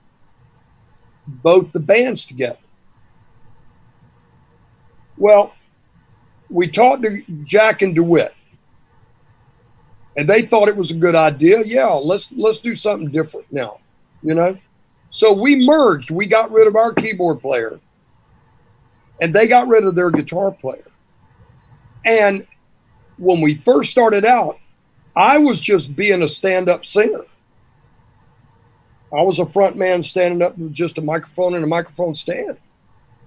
both the bands together? Well, we talked to Jack and DeWitt, and they thought it was a good idea. Yeah, let's do something different now, you know? So we merged. We got rid of our keyboard player, and they got rid of their guitar player. And when we first started out, I was just being a stand-up singer. I was a front man standing up with just a microphone and a microphone stand.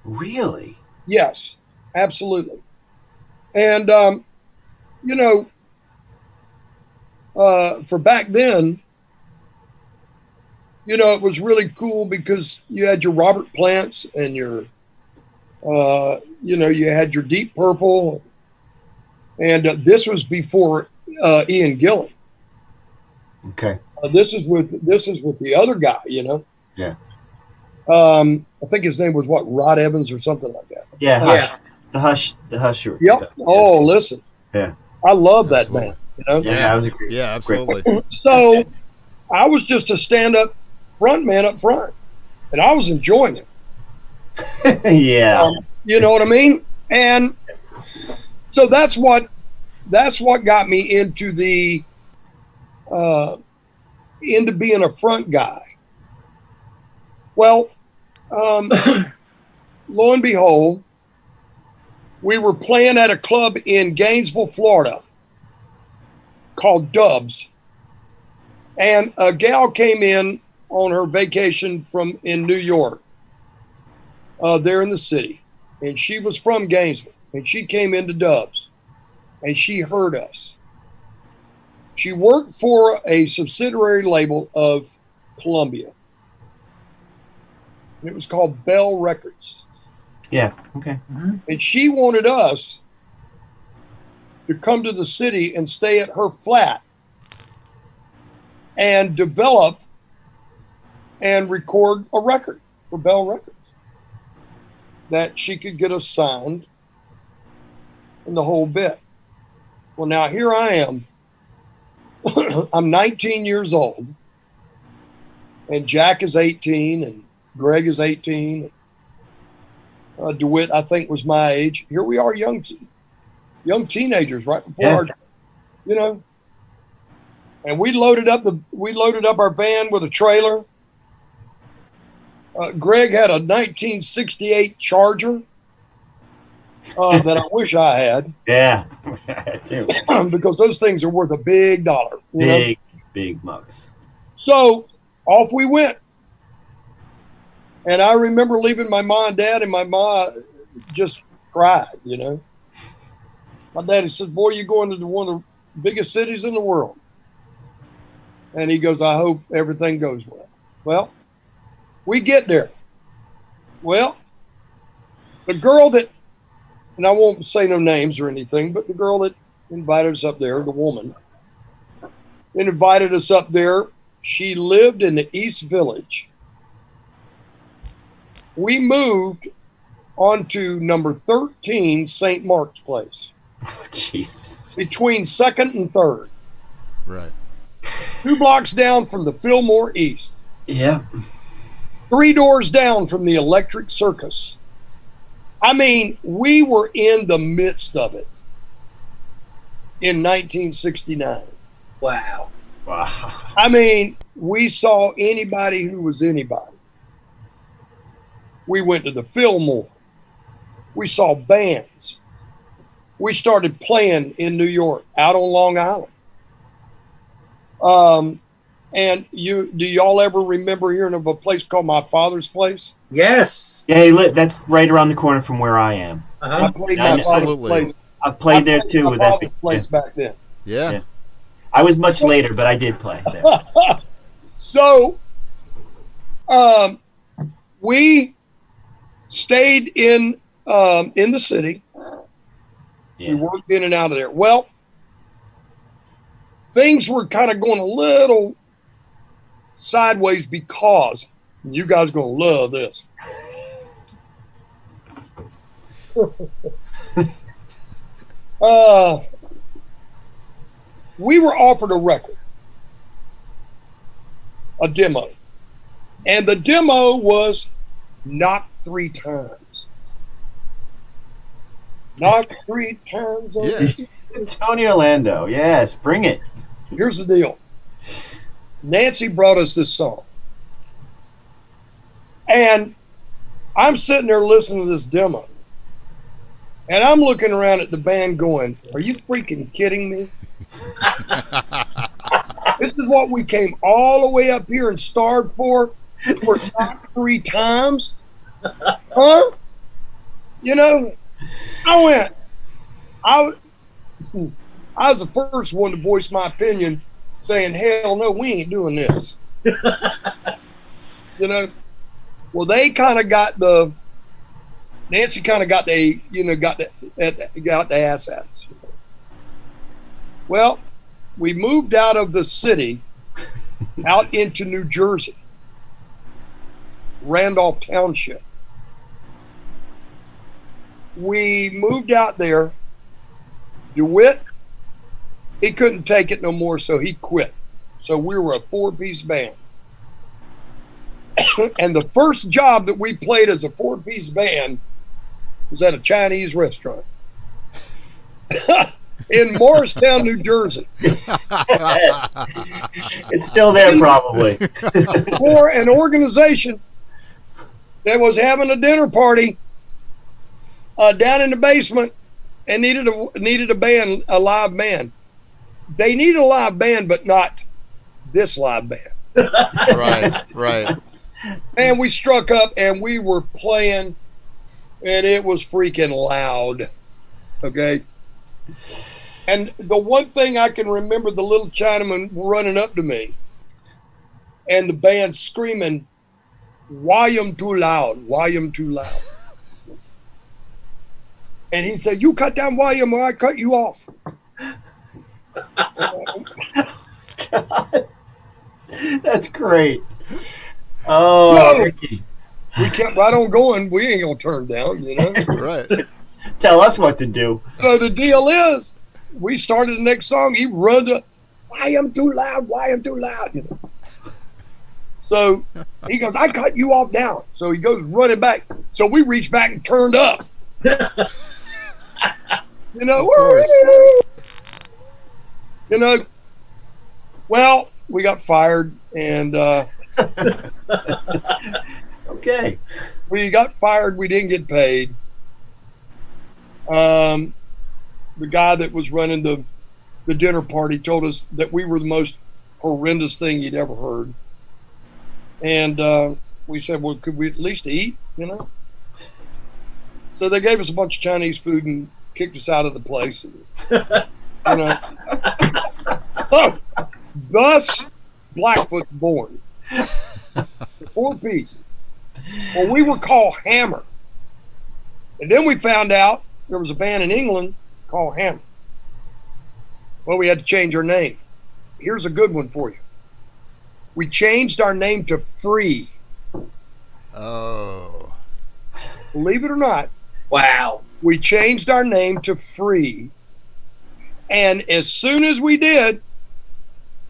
Really? Yes, absolutely. And, you know, for back then, you know, it was really cool because you had your Robert Plants and your, you know, you had your Deep Purple. And this was before Ian Gillan. Okay. This is with the other guy, you know. Yeah. I think his name was what, Rod Evans or something like that. Yeah. Hush. The Husher. Yep. Stuff. Oh, listen. Yeah. I love that Absolutely. band. You know. Yeah, that was a great. Yeah, absolutely. So I was just a stand-up front man up front, and I was enjoying it. Yeah. You know what I mean? And so that's what got me into into being a front guy. Well, lo and behold, we were playing at a club in Gainesville, Florida called Dubs. And a gal came in on her vacation in New York, there in the city. And she was from Gainesville. And she came into Dubs. And she heard us. She worked for a subsidiary label of Columbia. It was called Bell Records. Yeah. Okay. And she wanted us to come to the city and stay at her flat and develop and record a record for Bell Records that she could get us signed and the whole bit. Well, now here I am. I'm 19 years old, and Jack is 18, and Greg is 18. DeWitt, I think, was my age. Here we are, young teenagers, right before our, you know. And we loaded up our van with a trailer. Greg had a 1968 Charger that I wish I had. Yeah, too. Because those things are worth a big dollar. Big bucks. So off we went. And I remember leaving my mom and dad, and my mom just cried, you know. My daddy said, boy, you're going to one of the biggest cities in the world. And he goes, I hope everything goes well. Well, we get there. Well, the girl that, and I won't say no names or anything, but the girl that invited us up there, the woman, invited us up there. She lived in the East Village. We moved onto number 13 St. Mark's Place. Oh, Jesus. Between 2nd and 3rd. Right. 2 blocks down from the Fillmore East. Yeah. 3 doors down from the Electric Circus. I mean, we were in the midst of it in 1969. Wow. I mean, we saw anybody who was anybody. We went to the Fillmore. We saw bands. We started playing in New York, out on Long Island. And do y'all ever remember hearing of a place called My Father's Place? Yes. Yeah, that's right around the corner from where I am. I played Yeah, My Father's absolutely. Place. I played there too My with that. Father's Place back then. Yeah. Yeah. I was much later, but I did play there. So, we stayed in the city. Yeah. We worked in and out of there. Well, things were kind of going a little sideways because you guys are going to love this. We were offered a record, a demo, and the demo was Knock 3 Times. Knock 3 times. Yes. Tony Orlando. Yes, bring it. Here's the deal. Nancy brought us this song. And I'm sitting there listening to this demo. And I'm looking around at the band going, are you freaking kidding me? This is what we came all the way up here and starved for Knock 3 times? Huh? You know, I was the first one to voice my opinion saying, hell no, we ain't doing this. You know, well, they kind of got Nancy kind of got the ass at us. You know? Well, we moved out of the city out into New Jersey, Randolph Township. We moved out there. DeWitt, he couldn't take it no more, so he quit. So we were a 4-piece band. And the first job that we played as a 4-piece band was at a Chinese restaurant in Morristown, New Jersey. It's still there, probably. For an organization that was having a dinner party down in the basement and needed a band, a live band. They needed a live band, but not this live band. Right. And we struck up and we were playing, and it was freaking loud. Okay. And the one thing I can remember, the little Chinaman running up to me and the band screaming, volume too loud, volume too loud. And he said, you cut down volume or I cut you off. God. That's great. Oh, So, Ricky. we kept right on going. We ain't going to turn down, you know. Right. Tell us what to do. So the deal is, we started the next song. He runs up, why am too loud? Why am too loud? You know. So he goes, I cut you off now. So he goes running back. So we reached back and turned up. You know, you know. Well, we got fired, and Okay. we got fired. We didn't get paid. The guy that was running the dinner party told us that we were the most horrendous thing he'd ever heard. And we said, well, could we at least eat, you know? So they gave us a bunch of Chinese food and kicked us out of the place. You know. Oh, thus Blackfoot born. 4-piece. Well, we were called Hammer. And then we found out there was a band in England called Hammer. Well, we had to change our name. Here's a good one for you. We changed our name to Free. Oh. Believe it or not, Wow. we changed our name to Free. And as soon as we did,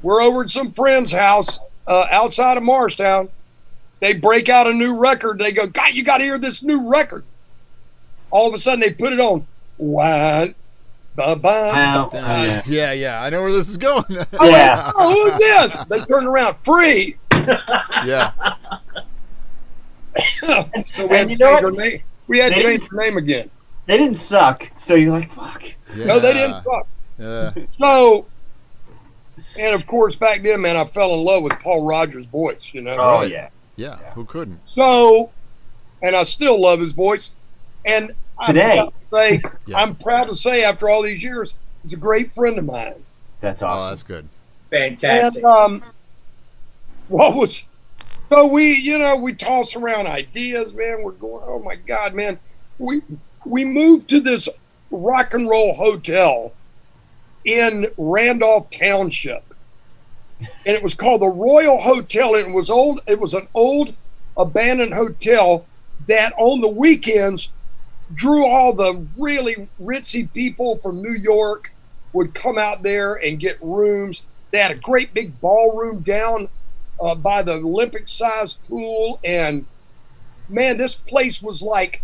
we're over at some friend's house outside of Morristown. They break out a new record. They go, God, you got to hear this new record. All of a sudden, they put it on. What? Yeah. Yeah. I know where this is going. Yeah. Oh, who's this? They turned around. Free. Yeah. So we had And to you know change our what? name. We had to They change didn't- our name again. They didn't suck, so you're like, fuck. No, they didn't suck. Yeah. So, and of course, back then, man, I fell in love with Paul Rogers' voice, you know. Oh, Right. yeah. Yeah. Who couldn't? So, and I still love his voice. And Today. Yeah. I'm proud to say, after all these years, he's a great friend of mine. That's Oh, awesome. that's good. Fantastic. And so we toss around ideas, man. We're going, oh my God, man. We moved to this rock and roll hotel in Randolph Township. And it was called the Royal Hotel. And it was old. It was an old abandoned hotel that on the weekends drew all the really ritzy people from New York would come out there and get rooms. They had a great big ballroom down by the Olympic-sized pool, and man, this place was like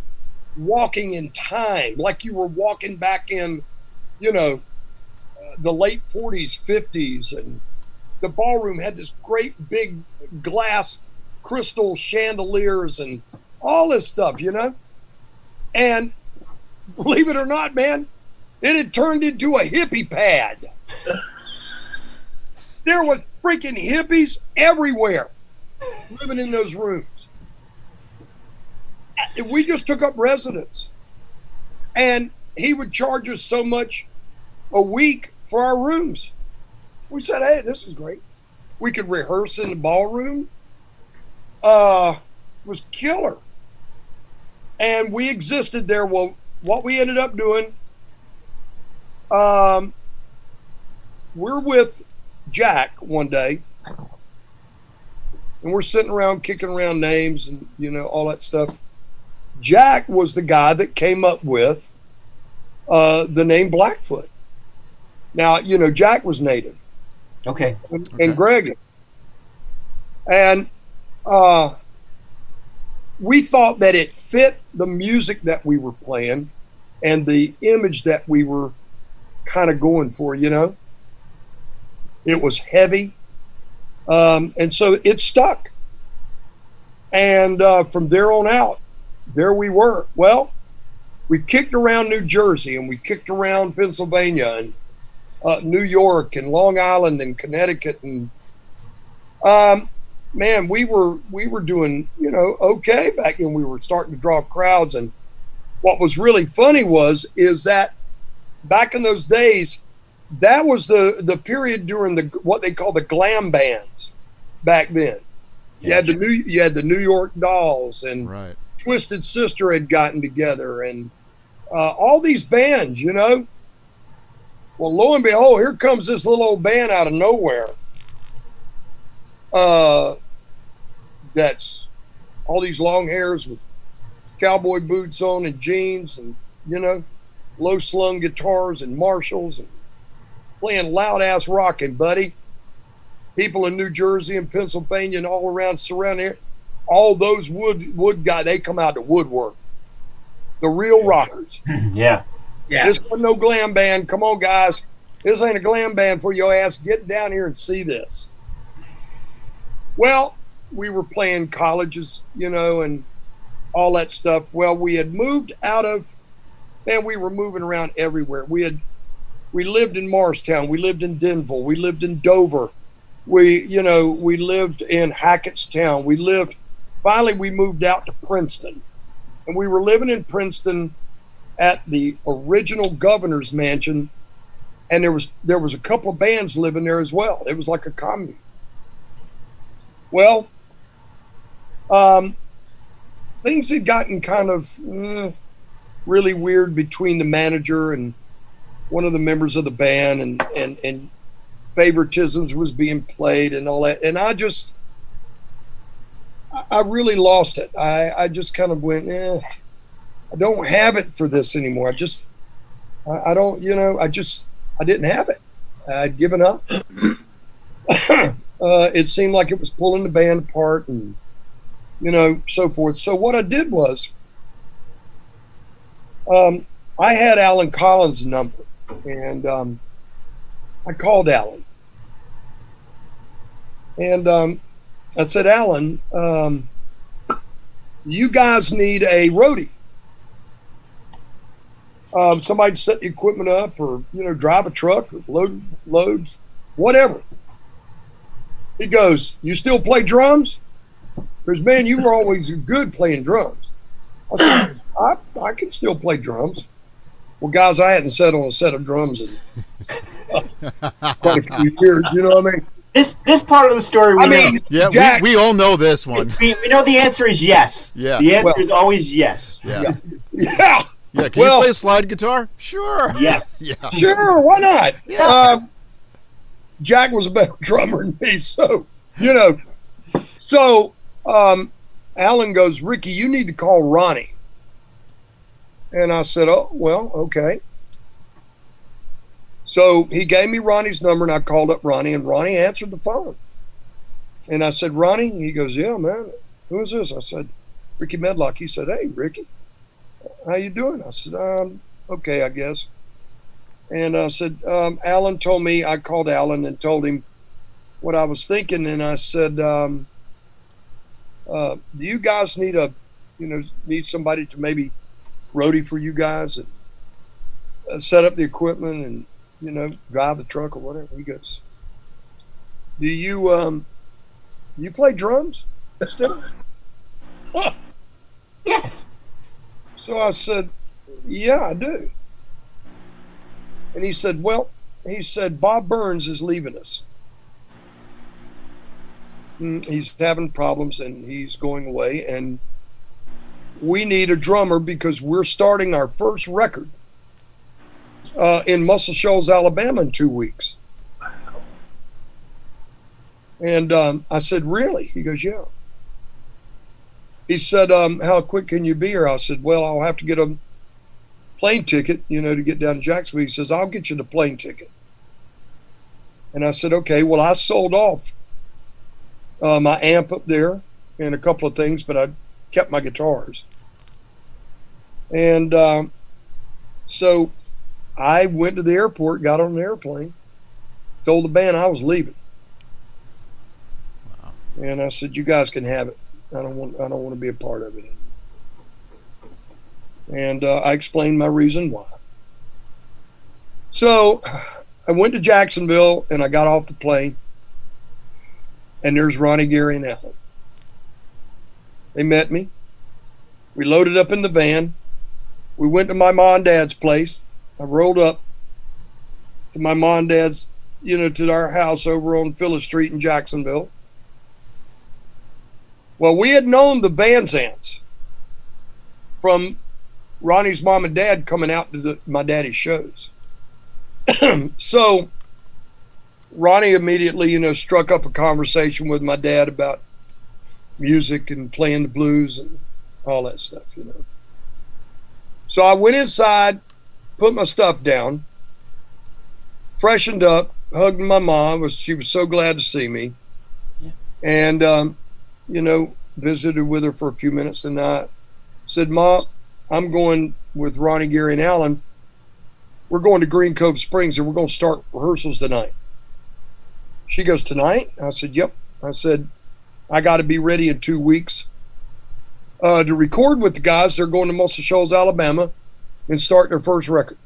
walking in time, like you were walking back in, the late 40s, 50s, and the ballroom had this great big glass crystal chandeliers and all this stuff, and believe it or not, man, it had turned into a hippie pad. There was freaking hippies everywhere living in those rooms. We just took up residence, and he would charge us so much a week for our rooms. We said, hey, this is great. We could rehearse in the ballroom. It was killer. And we existed there. Well, what we ended up doing, we're with Jack one day, and we're sitting around kicking around names and, all that stuff. Jack was the guy that came up with the name Blackfoot. Now, Jack was native. Okay. And Greg is. And we thought that it fit the music that we were playing and the image that we were kind of going for, It was heavy. And so it stuck. And from there on out, there we were. Well, we kicked around New Jersey, and we kicked around Pennsylvania and New York and Long Island and Connecticut, and man, we were doing okay back then. We were starting to draw crowds, and what was really funny is that back in those days, that was the period during what they call the glam bands back then. You had the New York Dolls, and right. Twisted Sister had gotten together, and all these bands, Well, lo and behold, here comes this little old band out of nowhere. That's all these long hairs with cowboy boots on and jeans, and low slung guitars and Marshalls, and playing loud ass rocking, buddy. People in New Jersey and Pennsylvania and all around surrounding here, all those wood guys, they come out to woodwork. The real rockers. Yeah. This wasn't no glam band. Come on, guys. This ain't a glam band for your ass. Get down here and see this. Well, we were playing colleges, and all that stuff. Well, we had moved out of, man, we were moving around everywhere. We lived in Morristown. We lived in Denville. We lived in Dover. We lived in Hackettstown. Finally, we moved out to Princeton. And we were living in Princeton at the original governor's mansion, and there was a couple of bands living there as well. It was like a commune. Well, things had gotten kind of really weird between the manager and one of the members of the band, and favoritisms was being played and all that. And I really lost it. I just kind of went, I don't have it for this anymore. I didn't have it. I'd given up. It seemed like it was pulling the band apart and, so forth. So what I did was, I had Alan Collins' number, and I called Alan. And I said, Alan, you guys need a roadie. Somebody to set the equipment up, or drive a truck, or loads, whatever. He goes, you still play drums? Because, man, you were always good playing drums. I said, I can still play drums. Well, guys, I hadn't sat on a set of drums in quite a few years. You know what I mean? This part of the story, Jack, we all know this one. We know the answer is yes. Yeah. The answer is always yes. Yeah. Yeah. Yeah, can you play slide guitar? Sure. Yes. Yeah. Sure, why not? Yeah. Jack was a better drummer than me, so, Alan goes, Rickey, you need to call Ronnie. And I said, oh, well, okay. So he gave me Ronnie's number, and I called up Ronnie, and Ronnie answered the phone. And I said, Ronnie? He goes, yeah, man. Who is this? I said, Rickey Medlocke. He said, hey, Ricky, how you doing? I said, okay, I guess. And I said, Alan told me, I called Alan and told him what I was thinking. And I said, do you guys need need somebody to maybe roadie for you guys and set up the equipment and, drive the truck or whatever? He goes, do you play drums still? Yes. So I said, yeah, I do. And he said, Bob Burns is leaving us. He's having problems and he's going away, and we need a drummer because we're starting our first record in Muscle Shoals, Alabama in 2 weeks. And I said, really? He goes, yeah. He said, how quick can you be here? I said, well, I'll have to get a plane ticket, to get down to Jacksonville. He says, I'll get you the plane ticket. And I said, okay. Well, I sold off my amp up there and a couple of things, but I kept my guitars. And so I went to the airport, got on an airplane, told the band I was leaving. Wow. And I said, you guys can have it. I don't want to be a part of it anymore. And I explained my reason why. So I went to Jacksonville and I got off the plane, and there's Ronnie, Gary, and Alan. They met me. We loaded up in the van. We went to my mom and dad's place. I rolled up to my mom and dad's, to our house over on Phyllis Street in Jacksonville. Well, we had known the Van Zants from Ronnie's mom and dad coming out to my daddy's shows. So Ronnie immediately, struck up a conversation with my dad about music and playing the blues and all that stuff, So I went inside, put my stuff down, freshened up, hugged my mom. She was so glad to see me. Yeah. And, visited with her for a few minutes. And I said, Mom, I'm going with Ronnie, Gary, and Alan. We're going to Green Cove Springs, and we're going to start rehearsals tonight. She goes, tonight? I said, yep. I said, I got to be ready in 2 weeks to record with the guys. They're going to Muscle Shoals, Alabama, and start their first record.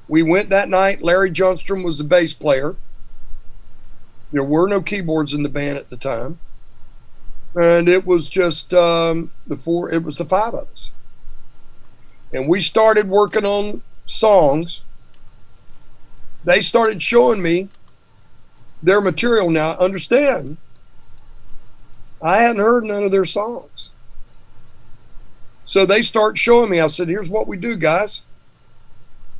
We went that night. Larry Johnstrom was the bass player. There were no keyboards in the band at the time. And it was just the five of us. And we started working on songs. They started showing me their material. Now, understand, I hadn't heard none of their songs. So they start showing me. I said, here's what we do, guys.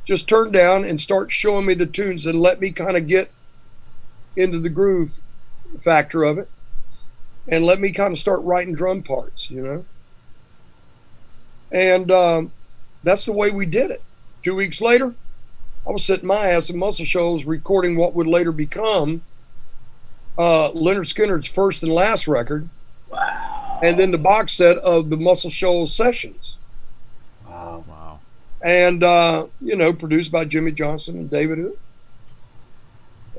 Just turn down and start showing me the tunes and let me kind of get into the groove factor of it. And let me kind of start writing drum parts, And that's the way we did it. 2 weeks later, I was sitting my ass in Muscle Shoals recording what would later become Lynyrd Skynyrd's first and last record. Wow. And then the box set of the Muscle Shoals sessions. Wow. And, produced by Jimmy Johnson and David Hood.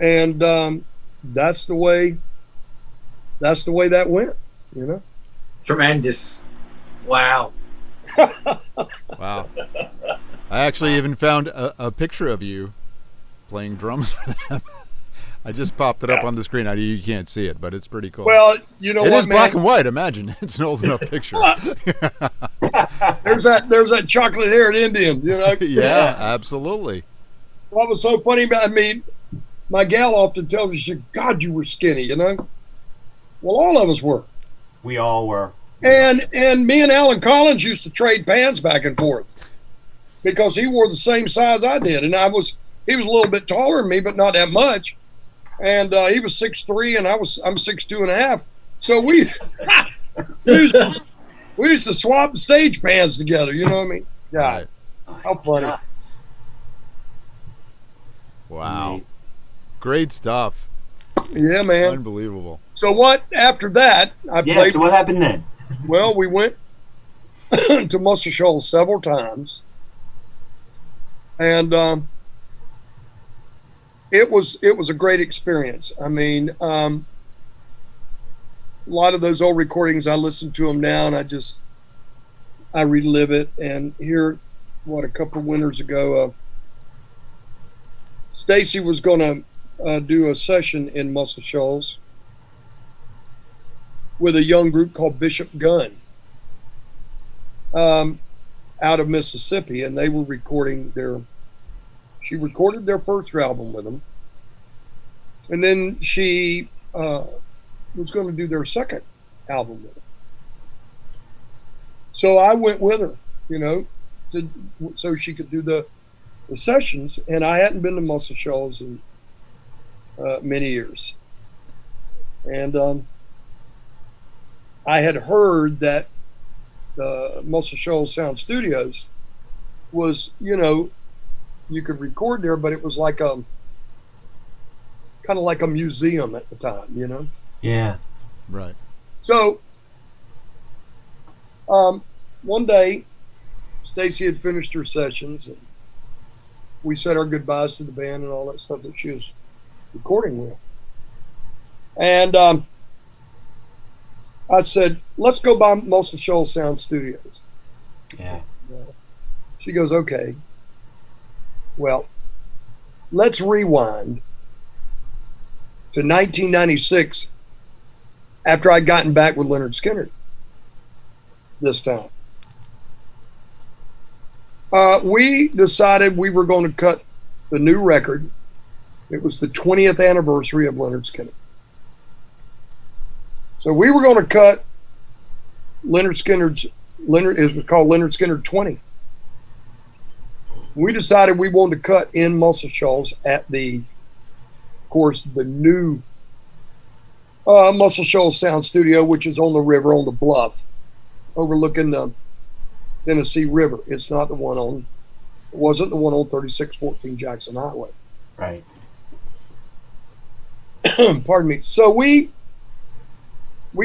And that's the way that went, Tremendous. Wow. Wow. I actually even found a picture of you playing drums for them. I just popped it up on the screen. You can't see it, but it's pretty cool. Well, you know what, it is man? black and white. Imagine it's an old enough picture. There's that chocolate-haired Indian, Yeah, absolutely. What was so funny about me? My gal often tells me, she said, God, you were skinny, Well, all of us were. We all were. And me and Alan Collins used to trade pants back and forth because he wore the same size I did, and he was a little bit taller than me, but not that much. And he was 6'3", and I'm 6'2.5". So we used to swap stage pants together. You know what I mean? God, how funny. God. Wow. Right. Great stuff. Yeah, man. Unbelievable. So what, after that, I Yeah, played, so what happened then? well, we went to Muscle Shoals several times. And it was a great experience. I mean, a lot of those old recordings, I listen to them now, and I relive it. And here, a couple of winters ago, Stacy was going to do a session in Muscle Shoals with a young group called Bishop Gunn out of Mississippi, and they were recording she recorded their first album with them, and then she was going to do their second album with them. So I went with her, so she could do the sessions, and I hadn't been to Muscle Shoals in many years. And I had heard that the Muscle Shoals Sound Studios was, you could record there, but it was like kind of like a museum at the time, Yeah. Right. So one day, Stacy had finished her sessions, and we said our goodbyes to the band and all that stuff that she was recording with. And I said, let's go by Muscle Shoals Sound Studios. Yeah. She goes, okay. Well, let's rewind to 1996 after I'd gotten back with Lynyrd Skynyrd this time. We decided we were going to cut the new record. It was the 20th anniversary of Lynyrd Skynyrd. So we were going to cut it was called Lynyrd Skynyrd 20. We decided we wanted to cut in Muscle Shoals at the new Muscle Shoals Sound Studio, which is on the river, on the bluff, overlooking the Tennessee River. It wasn't the one on 3614 Jackson Highway. Right. Pardon me. So we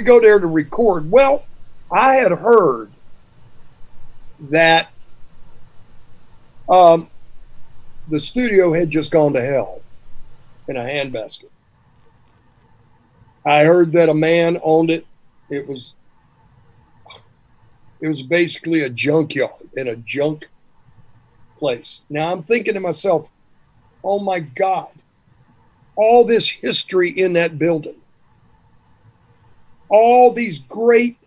go there to record. Well, I had heard that the studio had just gone to hell in a handbasket. I heard that a man owned it. It was basically a junkyard and a junk place. Now I'm thinking to myself, oh my God, all this history in that building, all these great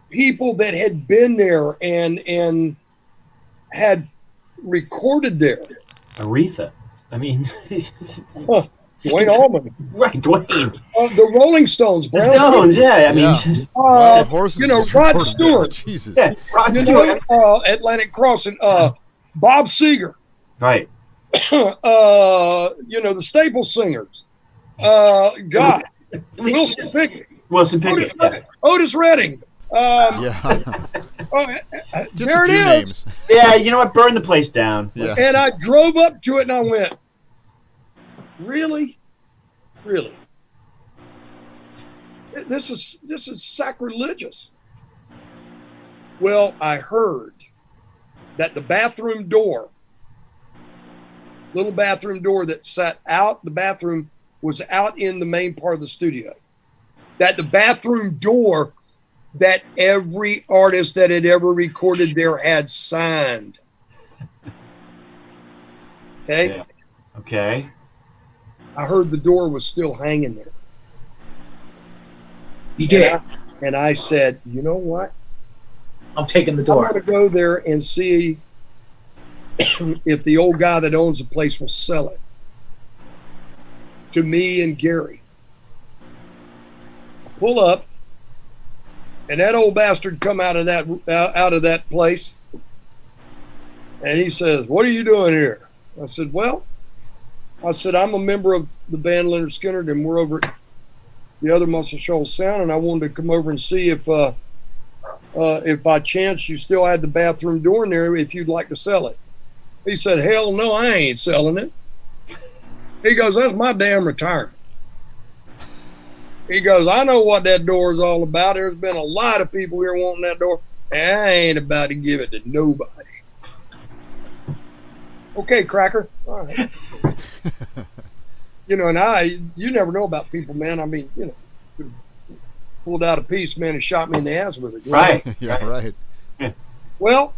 people that had been there and had recorded there. Aretha. I mean, Dwayne Allman. Right, Dwayne. The Rolling Stones. The Stones, yeah. I mean, Rod Stewart. Jesus. yeah, Rod Stewart. Atlantic Crossing. Bob Seger. Right. The Staple Singers. God. Wilson Pickett. Otis Redding. Yeah. Just there a few it is. names. Yeah, you know what? Burn the place down. Yeah. And I drove up to it and I went, really? Really? This is sacrilegious. Well, I heard that the bathroom door, little bathroom door that sat out, the bathroom was out in the main part of the studio. That the bathroom door that every artist that had ever recorded there had signed. Okay? Yeah. Okay. I heard the door was still hanging there. You did. And I said, you know what? I'm taking the I'm door. going to go there and see if the old guy that owns the place will sell it to me and Gary. Pull up, and that old bastard come out of that place, and he says, "What are you doing here?" I said, I'm a member of the band Lynyrd Skynyrd, and we're over at the other Muscle Shoals Sound, and I wanted to come over and see if if by chance you still had the bathroom door in there, if you'd like to sell it. He said, hell no, I ain't selling it. He goes, that's my damn retirement. He goes, I know what that door is all about. There's been a lot of people here wanting that door, and I ain't about to give it to nobody. Okay, cracker. All right. And you never know about people, man. I mean, pulled out a piece, man, and shot me in the ass with it. Right. Yeah, right. Well,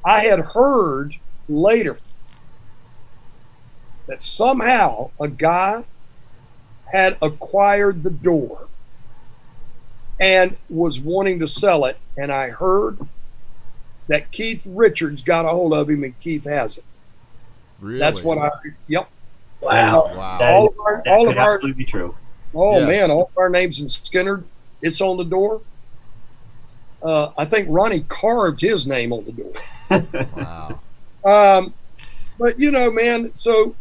I had heard later that somehow a guy had acquired the door and was wanting to sell it, and I heard that Keith Richards got a hold of him, and Keith has it. Really? That's what I. Yep. Wow. Wow. That could absolutely be true. Oh Yeah. man, all of our names in Skynyrd, it's on the door. I think Ronnie carved his name on the door. Wow. But man, so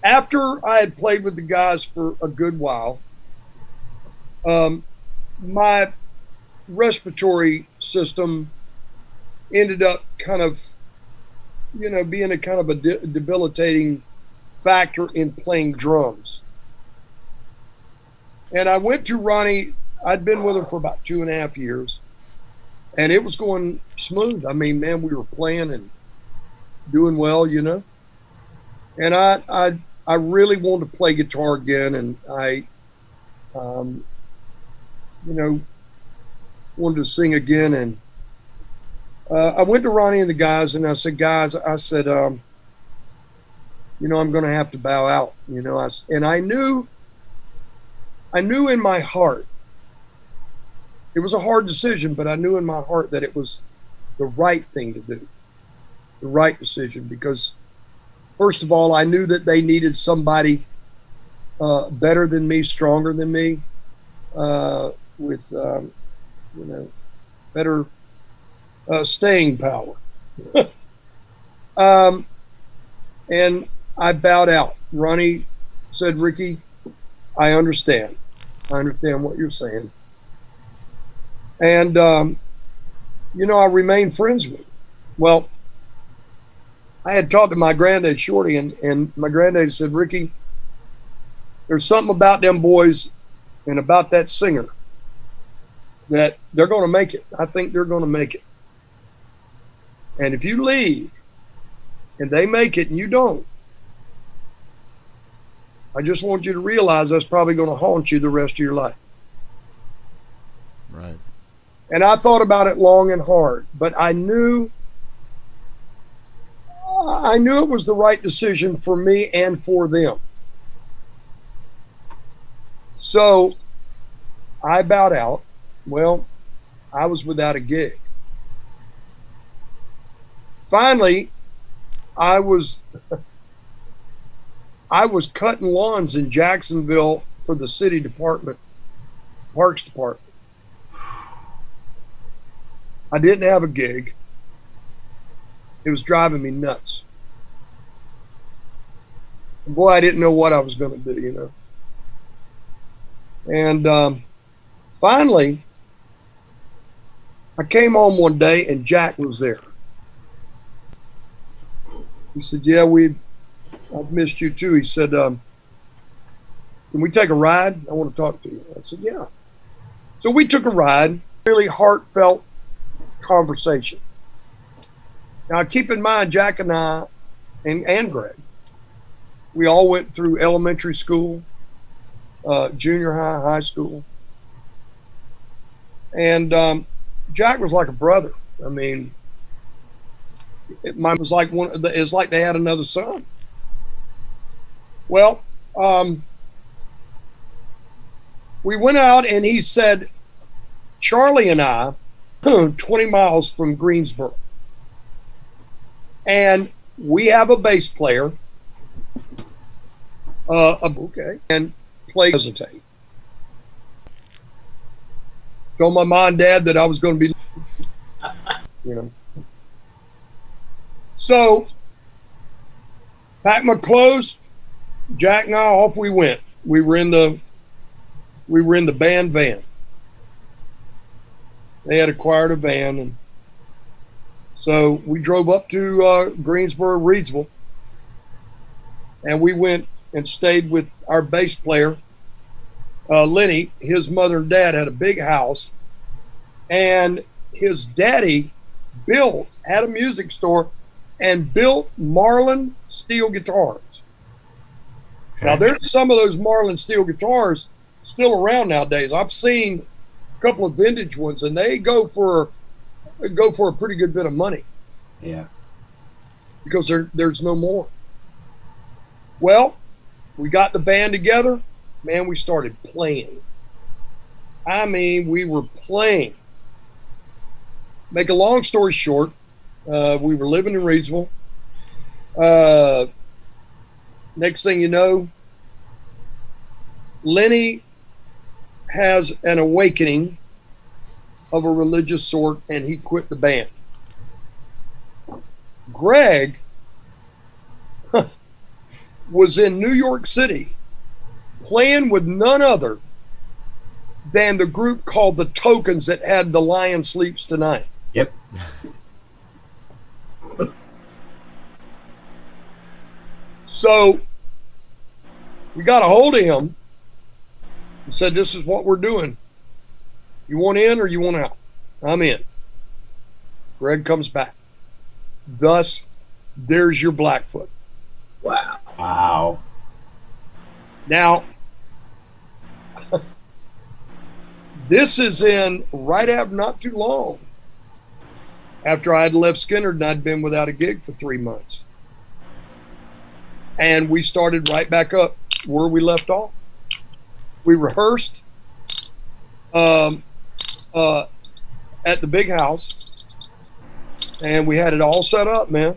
after I had played with the guys for a good while, my respiratory system ended up kind of, being a kind of a debilitating factor in playing drums. And I went to Ronnie. I'd been with him for about 2.5 years, and it was going smooth. I mean, man, we were playing and doing well, And I really wanted to play guitar again, and I, wanted to sing again. And I went to Ronnie and the guys, and I said, guys, I'm going to have to bow out. And I knew in my heart, it was a hard decision, but I knew in my heart that it was the right thing to do, the right decision, because first of all, I knew that they needed somebody better than me, stronger than me, with better staying power. And I bowed out. Ronnie said, Rickey, I understand. I understand what you're saying. And, I remained friends with him. Well, I had talked to my granddad, Shorty, and my granddad said, Rickey, there's something about them boys and about that singer that they're going to make it. I think they're going to make it. And if you leave and they make it and you don't, I just want you to realize that's probably going to haunt you the rest of your life. Right. And I thought about it long and hard, but I knew it was the right decision for me and for them. So I bowed out. Well, I was without a gig. Finally, I was cutting lawns in Jacksonville for the city department, parks department. I didn't have a gig. It was driving me nuts. Boy, I didn't know what I was going to do, And finally, I came home one day and Jack was there. He said, yeah, I've missed you too. He said, can we take a ride? I want to talk to you. I said, yeah. So we took a ride, really heartfelt conversation. Now, keep in mind, Jack and I, and Greg, we all went through elementary school, junior high, high school. And Jack was like a brother. I mean, mine was like it's like they had another son. Well, we went out and he said, Charlie and I, 20 miles from Greensboro, and we have a bass player, okay, and play hesitate. Told my mom and dad that I was going to be, So, packed my clothes, Jack and I, off we went. We were in the band van. They had acquired a van, and so we drove up to Greensboro, Reidsville, and we went and stayed with our bass player, Lenny. His mother and dad had a big house, and his daddy had a music store and built Marlin steel guitars. Okay. Now, there's some of those Marlin steel guitars still around nowadays. I've seen a couple of vintage ones, and they go for a pretty good bit of money. Yeah. Because there's no more. Well, we got the band together. Man, we started playing. I mean, we were playing. Make a long story short, we were living in Reidsville. Next thing you know, Lenny has an awakening of a religious sort, and he quit the band. Greg was in New York City playing with none other than the group called the Tokens that had The Lion Sleeps Tonight. Yep. So we got a hold of him and said, this is what we're doing. You want in or you want out? I'm in. Greg comes back. Thus, there's your Blackfoot. Wow. Wow. Now, this is in right after, not too long after I had left Skynyrd and I'd been without a gig for 3 months. And we started right back up where we left off. We rehearsed at the big house, and we had it all set up, man.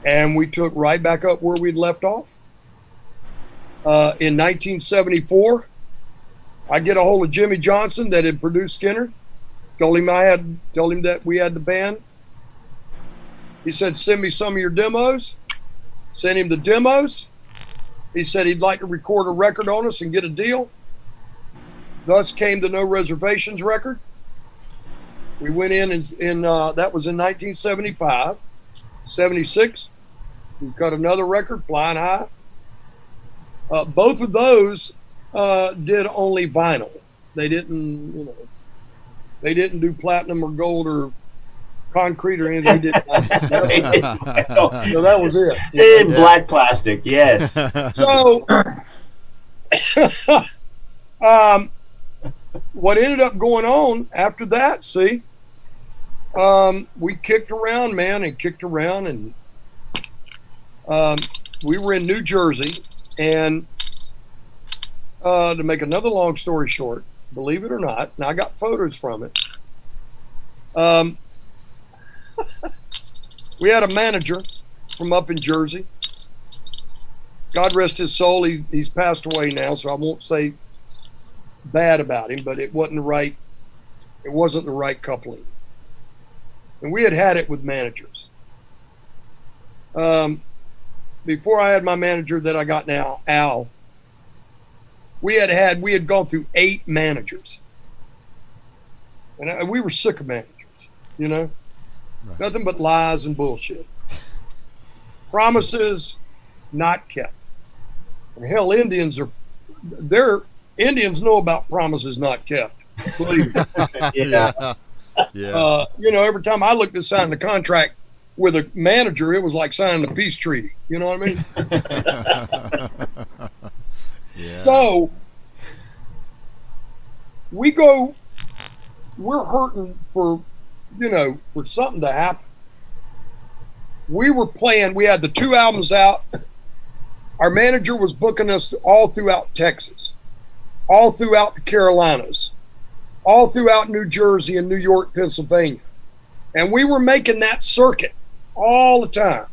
And we took right back up where we'd left off. In 1974, I get a hold of Jimmy Johnson that had produced Skynyrd. Told him that we had the band. He said, send me some of your demos. Sent him the demos. He said he'd like to record a record on us and get a deal. Thus came the No Reservations record. We went in that was in 1975. 76, we cut another record, Flying High. Both of those did only vinyl. They didn't do platinum or gold or concrete or anything. They did so that was it. In black plastic, yes. So, what ended up going on after that, we kicked around, man, and we were in New Jersey, and to make another long story short, believe it or not, and I got photos from it, we had a manager from up in Jersey. God rest his soul, he's passed away now, so I won't say bad about him, but it wasn't the right coupling. And we had it with managers. Before I had my manager that I got now, Al, we had gone through 8 managers. And we were sick of managers, Right. Nothing but lies and bullshit. Promises not kept. And hell, Indians know about promises not kept. Believe me. Yeah. Yeah. Every time I looked at signing the contract with a manager, it was like signing a peace treaty. You know what I mean? Yeah. So we're hurting for something to happen. We were playing, we had the 2 albums out. Our manager was booking us all throughout Texas, all throughout the Carolinas, all throughout New Jersey and New York, Pennsylvania. And we were making that circuit all the time.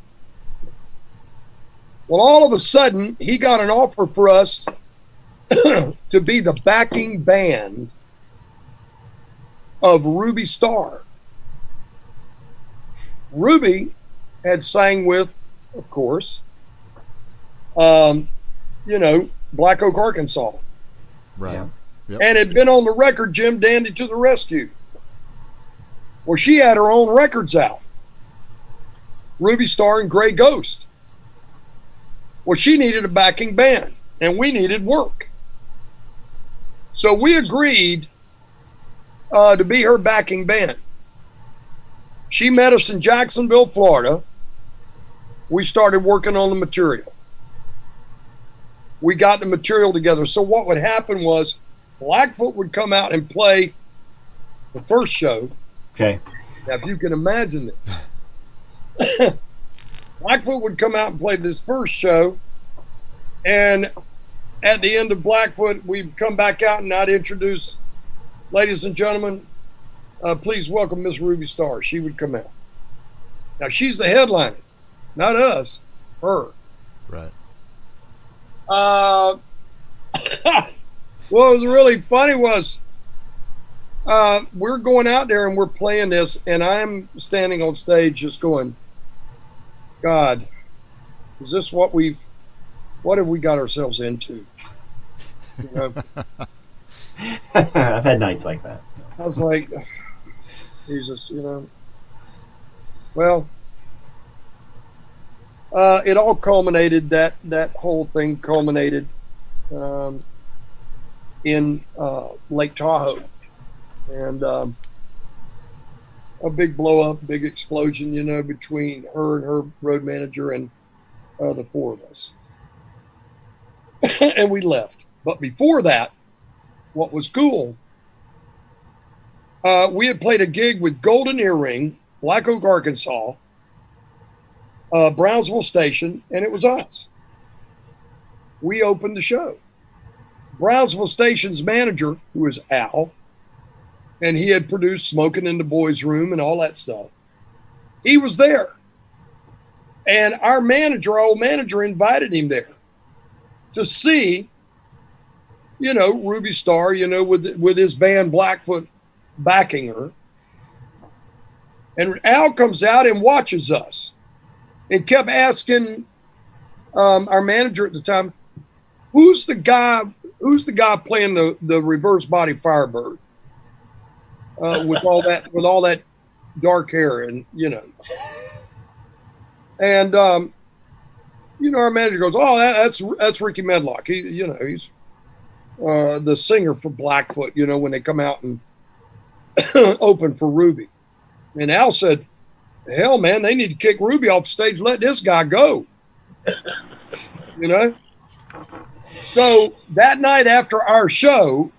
Well, all of a sudden, he got an offer for us to be the backing band of Ruby Starr. Ruby had sang with, of course, Black Oak, Arkansas. Right. Yeah. Yep. And had been on the record, Jim Dandy to the Rescue. Well, she had her own records out, Ruby Star and Grey Ghost. Well, she needed a backing band, and we needed work. So we agreed to be her backing band. She met us in Jacksonville, Florida. We started working on the material. We got the material together. So what would happen was Blackfoot would come out and play the first show. Okay. Now, if you can imagine this. Blackfoot would come out and play this first show, and at the end of Blackfoot, we'd come back out and I'd introduce, ladies and gentlemen, please welcome Miss Ruby Star. She would come out. Now, she's the headliner, not us, her. Right. What was really funny was we're going out there and we're playing this, and I'm standing on stage just going, God, is this what have we got ourselves into? You know? I've had nights like that. I was like, Jesus, you know. Well, it all culminated, that whole thing culminated in Lake Tahoe. And a big blow up, big explosion, you know, between her and her road manager and the four of us. And we left. But before that, what was cool, we had played a gig with Golden Earring, Black Oak, Arkansas, Brownsville Station, and it was us. We opened the show. Brownsville Station's manager, who is Al, and he had produced Smoking in the Boys' Room and all that stuff, he was there. And our old manager invited him there to see, you know, Ruby Star, you know, with his band Blackfoot backing her. And Al comes out and watches us and kept asking our manager at the time, who's the guy playing the reverse body Firebird with all that dark hair, and you know. And you know, our manager goes, "Oh, that's Rickey Medlocke. He's the singer for Blackfoot. You know, when they come out and open for Ruby." And Al said, "Hell, man, they need to kick Ruby off stage. Let this guy go." You know. So that night after our show,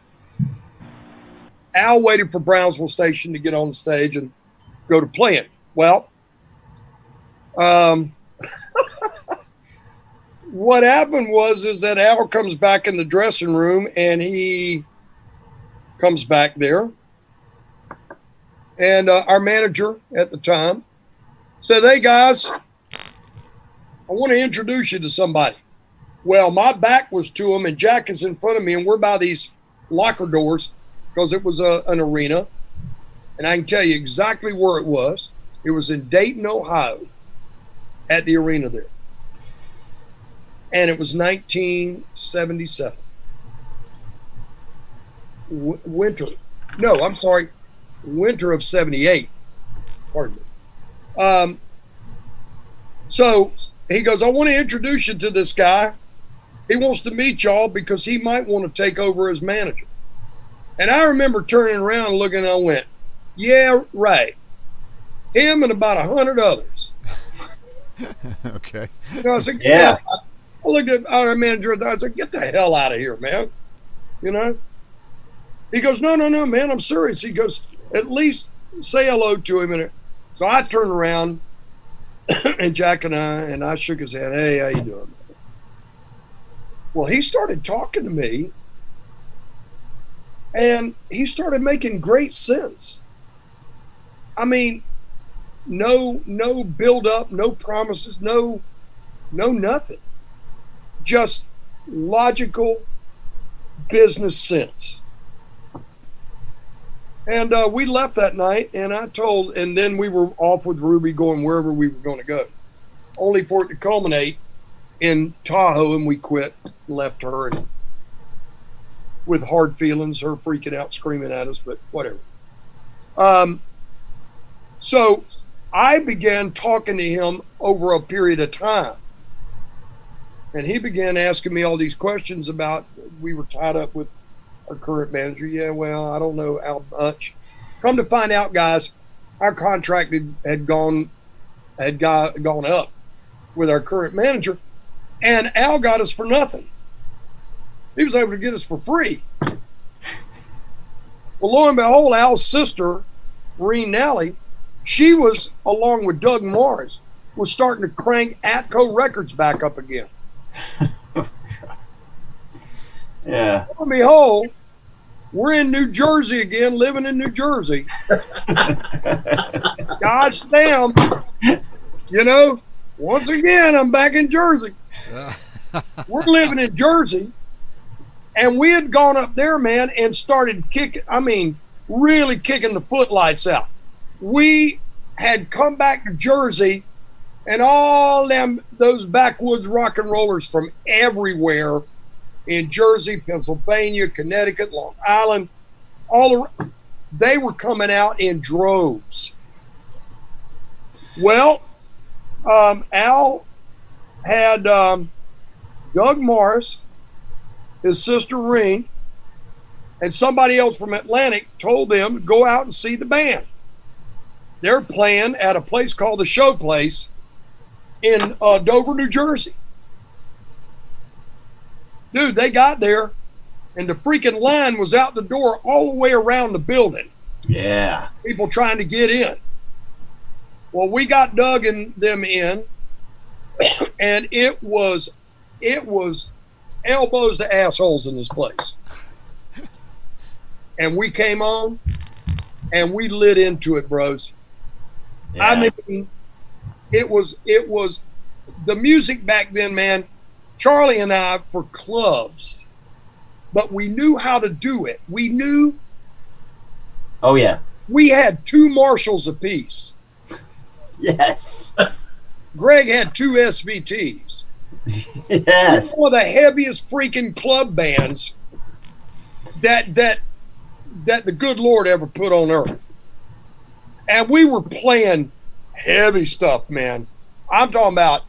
Al waited for Brownsville Station to get on the stage and go to playing. Well, what happened is that Al comes back in the dressing room, and he comes back there. And our manager at the time said, "Hey, guys, I want to introduce you to somebody." Well, my back was to him, and Jack is in front of me, and we're by these locker doors because it was an arena. And I can tell you exactly where it was. It was in Dayton, Ohio, at the arena there. And it was 1977. Winter of 78. Pardon me. So he goes, "I want to introduce you to this guy. He wants to meet y'all because he might want to take over as manager." And I remember turning around and looking, and I went, "Yeah, right. Him and about 100 others." Okay. You know, I said, Yeah. I looked at our manager. I said, "Get the hell out of here, man." You know? He goes, No, man, I'm serious. He goes, "At least say hello to him." And so I turned around, and Jack and I shook his hand. "Hey, how you doing?" Well, he started talking to me, and he started making great sense. I mean, no build up, no promises, no nothing. Just logical business sense. And we left that night, and and then we were off with Ruby going wherever we were going to go, only for it to culminate in Tahoe, and we quit and left her, and with hard feelings, her freaking out, screaming at us, but whatever. So I began talking to him over a period of time. And he began asking me all these questions about, we were tied up with our current manager. Yeah, well, I don't know how much. Come to find out, guys, our contract had gone up with our current manager, and Al got us for nothing. He was able to get us for free. Well, lo and behold, Al's sister, Maureen Nally, she was, along with Doug Morris, was starting to crank Atco Records back up again. Yeah. Lo and behold, we're in New Jersey again, living in New Jersey. Gosh damn. You know, once again, I'm back in Jersey. We're living in Jersey. And we had gone up there, man, and started kicking, really kicking the footlights out. We had come back to Jersey, and all those backwoods rock and rollers from everywhere in Jersey, Pennsylvania, Connecticut, Long Island, they were coming out in droves. Well, Al had Doug Morris, his sister Reen, and somebody else from Atlantic told them to go out and see the band. They're playing at a place called the Show Place in Dover, New Jersey. Dude, they got there, and the freaking line was out the door all the way around the building. Yeah. People trying to get in. Well, we got Doug and them in, and it was elbows to assholes in this place. And we came on, and we lit into it, bros. Yeah. I mean, it was the music back then, man. Charlie and I, for clubs, but we knew how to do it. We knew. Oh yeah. We had 2 Marshalls apiece. Yes. Greg had 2 SVTs. Yes. One of the heaviest freaking club bands that the good Lord ever put on earth. And we were playing heavy stuff, man. I'm talking about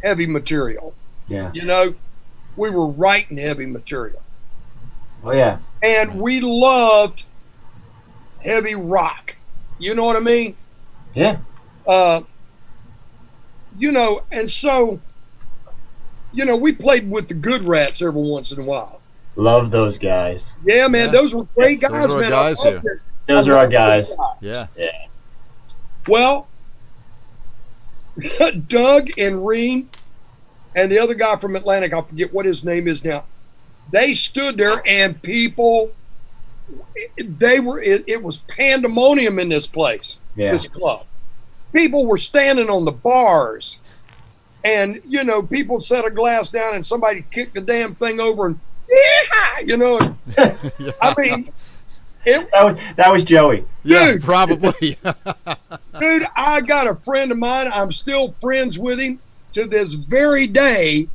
heavy material. Yeah. You know, we were writing heavy material. Oh yeah. And we loved heavy rock. You know what I mean? Yeah. You know, and so, you know, we played with the Good Rats every once in a while. Love those guys. Yeah, man, those were great guys, Those are our man. guys here. Those are our guys. Yeah. Yeah. Well, Doug and Reen and the other guy from Atlantic, I forget what his name is now, they stood there and people, it was pandemonium in this place, this club. People were standing on the bars and, you know, people set a glass down and somebody kicked the damn thing over and, yeah, you know, Yeah. I mean, that was Joey. Yeah, Dude. probably. Dude, I got a friend of mine. I'm still friends with him to this very day.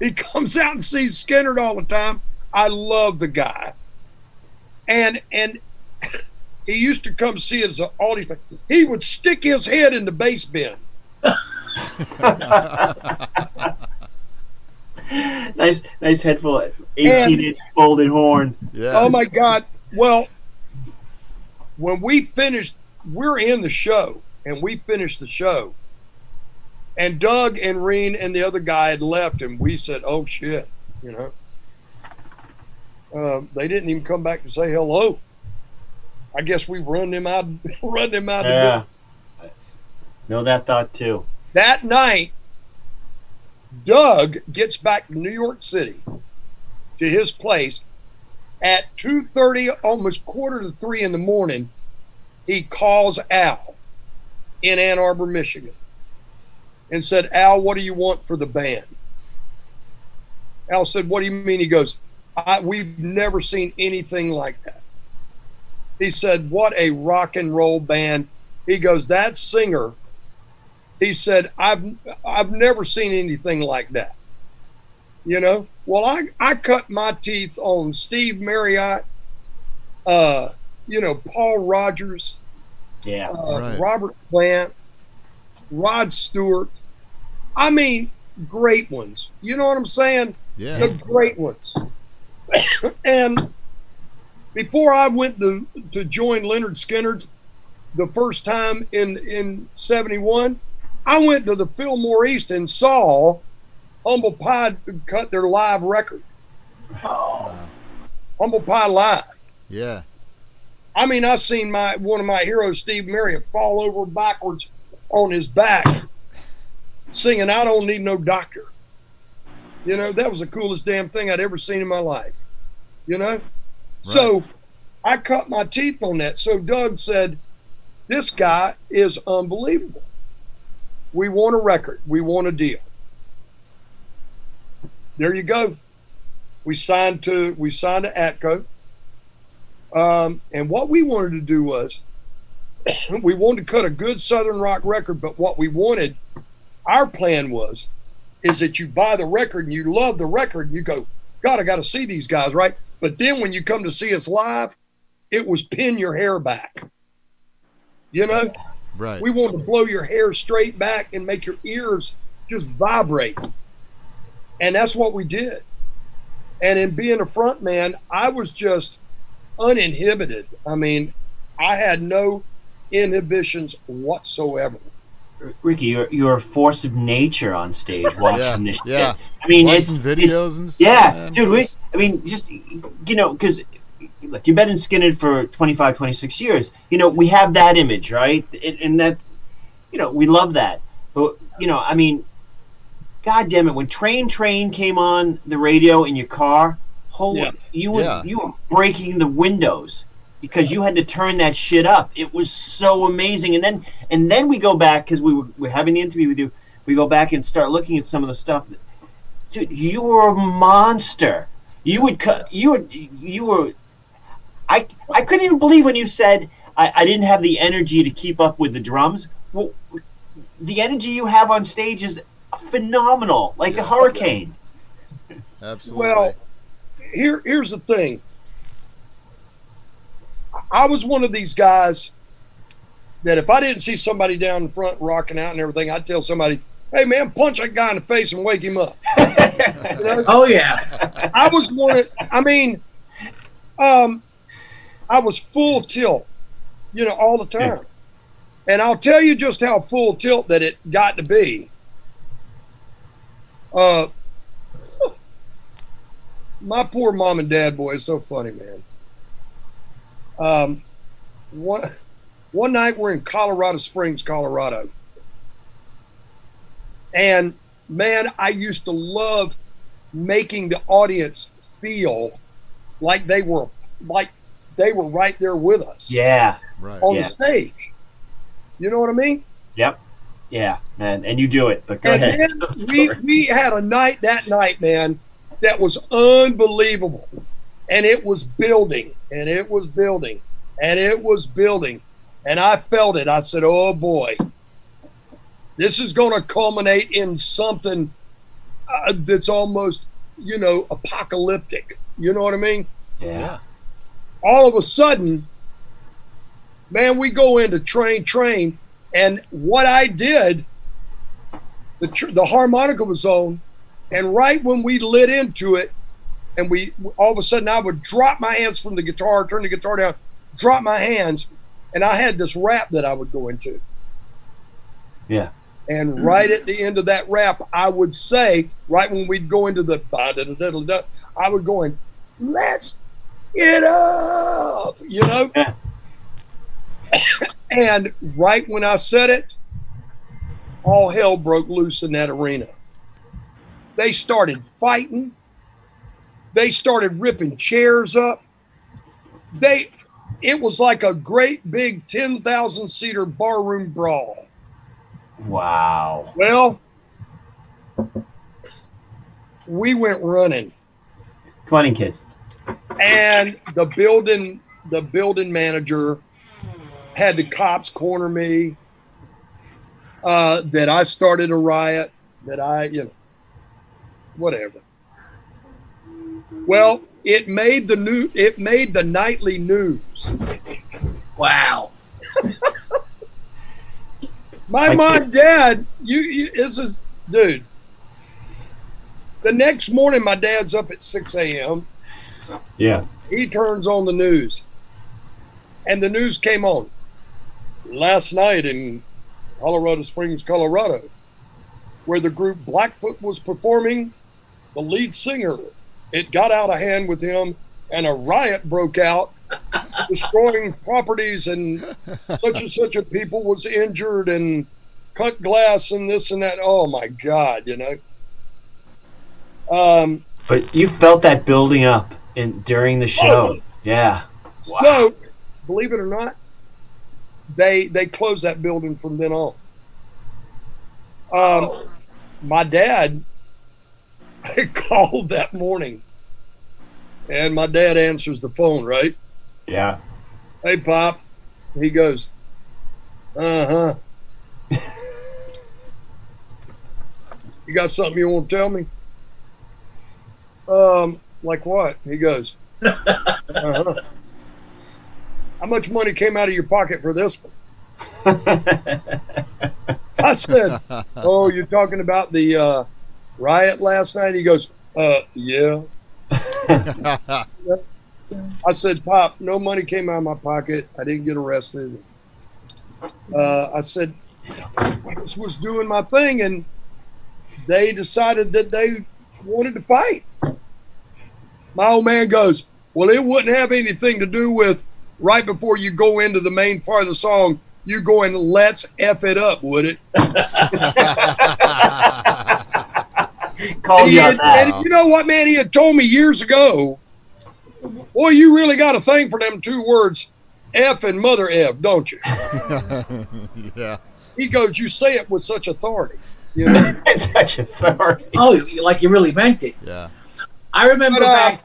He comes out and sees Skynyrd all the time. I love the guy. And he used to come see us all these times. He would stick his head in the bass bin. nice head full of 18-inch folded horn. Yeah. Oh my God. Well, when we finished, we're in the show, and we finished the show. And Doug and Reen and the other guy had left, and we said, oh shit, you know. They didn't even come back to say hello. I guess we run them out. Yeah. Know that thought too. That night, Doug gets back to New York City to his place at 2:30, almost 2:45 in the morning. He calls Al in Ann Arbor, Michigan, and said, Al, what do you want for the band? Al said, what do you mean? He goes, we've never seen anything like that. He said, what a rock and roll band. He goes, that singer, he said, I've never seen anything like that. You know? Well, I cut my teeth on Steve Marriott, you know, Paul Rogers, Yeah. Right. Robert Plant, Rod Stewart. I mean, great ones. You know what I'm saying? Yeah. The great ones. And before I went to join Lynyrd Skynyrd the first time in 71, I went to the Fillmore East and saw Humble Pie cut their live record. Oh. Humble Pie live. Yeah. I mean, I seen one of my heroes, Steve Marriott, fall over backwards on his back singing "I Don't Need No Doctor." You know, that was the coolest damn thing I'd ever seen in my life. You know? Right. So I cut my teeth on that. So Doug said, this guy is unbelievable. We want a record. We want a deal. There you go. We signed to Atco. And what we wanted to do was we wanted to cut a good Southern rock record, but what we wanted, our plan is that you buy the record and you love the record and you go, God, I got to see these guys, right? But then when you come to see us live, it was pin your hair back. You know? Right. We wanted to blow your hair straight back and make your ears just vibrate. And that's what we did. And in being a front man, I was just uninhibited. I mean, I had no inhibitions whatsoever. Ricky, you're a force of nature on stage watching this. Yeah. I mean, watching videos and stuff. Yeah, man. dude. Just, you know, because look, you've been in Skynyrd for 25, 26 years. You know, we have that image, right? And that, you know, we love that. But, you know, I mean, God damn it, when Train came on the radio in your car, you were breaking the windows because you had to turn that shit up. It was so amazing. And then we go back, because we're having the interview with you, we go back and start looking at some of the stuff. Dude, you were a monster. I couldn't even believe when you said I didn't have the energy to keep up with the drums. Well, the energy you have on stage is phenomenal, like a hurricane. Absolutely. Well, here's the thing. I was one of these guys that if I didn't see somebody down in front rocking out and everything, I'd tell somebody, hey, man, punch that guy in the face and wake him up. You know? Oh, yeah. I was one of, I was full tilt, you know, all the time. Yeah. And I'll tell you just how full tilt that it got to be. My poor mom and dad, boy, is so funny, man. One night we're in Colorado Springs, Colorado. And man, I used to love making the audience feel like they were right there with us. Yeah. Right. On the stage. You know what I mean? Yep. Yeah, man. And you do it, but go ahead. We had a night that night, man, that was unbelievable. And it was building, and it was building, and it was building. And I felt it. I said, oh, boy, this is going to culminate in something that's almost, you know, apocalyptic. You know what I mean? Yeah. All of a sudden, man, we go into Train, and what I did, the harmonica was on, and right when we lit into it, and all of a sudden I would drop my hands from the guitar, turn the guitar down, drop my hands, and I had this rap that I would go into. Yeah. And right at the end of that rap, I would say, right when we'd go into the I would go in, let's get up, you know? Yeah. And right when I said it, all hell broke loose in that arena. They started fighting. They started ripping chairs up. It was like a great big 10,000-seater barroom brawl. Wow. Well, we went running. Come on in, kids. And the building manager had the cops corner me, that I started a riot, that whatever. Well, it made the nightly news. Wow. My dad, this is, dude. The next morning, my dad's up at 6 a.m. Yeah. He turns on the news, and the news came on last night in Colorado Springs, Colorado, where the group Blackfoot was performing. The lead singer, it got out of hand with him, and a riot broke out, destroying properties, and such a people was injured and cut glass and this and that. Oh my God, you know. But you felt that building up during the show. Yeah. So, Wow. believe it or not, they closed that building from then on. My dad, I called that morning, and my dad answers the phone, right? Yeah. Hey, Pop. He goes, uh-huh. You got something you want to tell me? Like what? He goes, uh-huh. How much money came out of your pocket for this one? I said, oh, you're talking about the riot last night? He goes, yeah. I said, Pop, no money came out of my pocket. I didn't get arrested. I said, I just was doing my thing, and they decided that they wanted to fight. My old man goes, well, it wouldn't have anything to do with right before you go into the main part of the song, you go and let's F it up, would it? Called you on that. And you know what, man? He had told me years ago, boy, you really got a thing for them two words, F and mother F, don't you? Yeah. He goes, you say it with such authority. You know? Such authority. Oh, like you really meant it. Yeah. I remember back.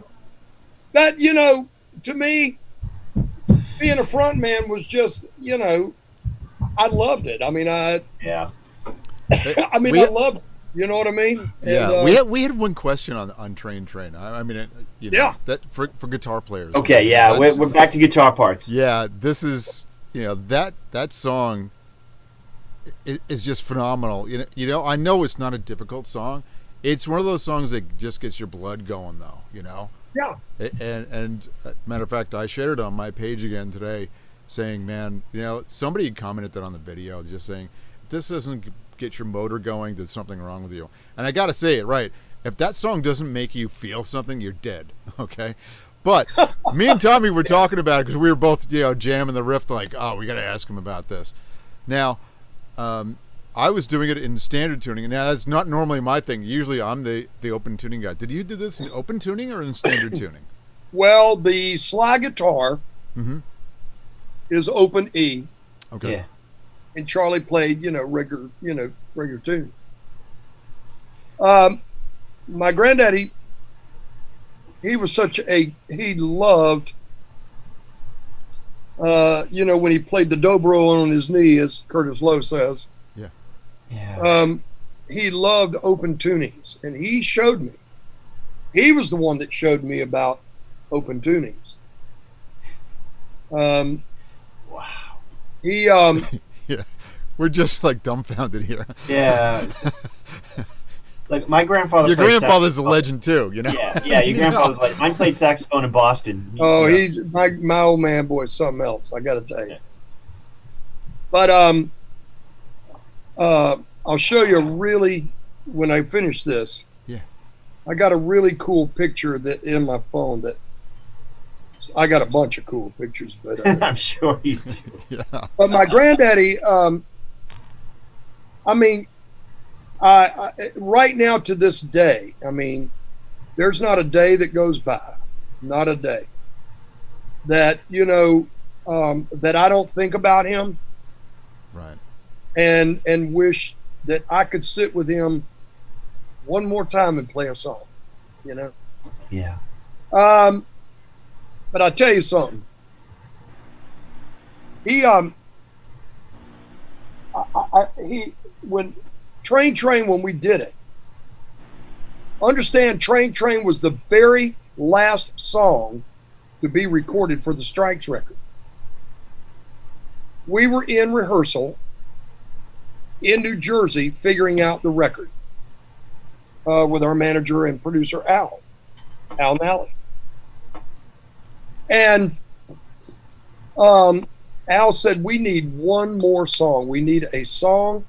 That, you know, to me, being a front man was just, you know, I loved it. I mean, Yeah. I loved it. You know what I mean? Yeah, and, we had one question on Train. I mean, you know, Yeah. that for guitar players. Okay, yeah, we're back to guitar parts. Yeah, this is, you know, that song is just phenomenal. You know, I know it's not a difficult song. It's one of those songs that just gets your blood going, though. You know. Yeah. And matter of fact, I shared it on my page again today, saying, man, you know, somebody had commented on the video, just saying, if this doesn't get your motor going, there's something wrong with you. And I got to say it right. If that song doesn't make you feel something, you're dead. Okay. But me and Tommy were talking about it because we were both, you know, jamming the riff like, oh, we got to ask him about this. Now, I was doing it in standard tuning, and now that's not normally my thing. Usually I'm the open tuning guy. Did you do this in open tuning or in standard tuning? Well, the slide guitar is open E. Okay. Yeah. And Charlie played, you know, regular tune. My granddaddy, he was he loved, you know, when he played the dobro on his knee, as Curtis Lowe says. Yeah. Yeah. He loved open tunings, and he showed me. He was the one that showed me about open tunings. Wow. He Yeah. We're just like dumbfounded here. Yeah. Like my grandfather. Your played grandfather's a saxophone. legend too, you know. Yeah, yeah. Your grandfather's like mine. Played saxophone in Boston. he's my old man boy is something else, I gotta tell you. Yeah. But I'll show you when I finish this. Yeah. I got a really cool picture that in my phone that I got a bunch of cool pictures, but I'm sure you do. Yeah. but my granddaddy, I mean, I right now to this day, I mean, there's not a day that goes by, not a day, that, you know, that I don't think about him. Right. And wish that I could sit with him one more time and play a song, you know. Yeah. But I'll tell you something. He when Train when we did it. Understand, Train was the very last song to be recorded for the Strikes record. We were in rehearsal. in New Jersey figuring out the record with our manager and producer, Al Nally. And Al said, we need one more song. We need a song,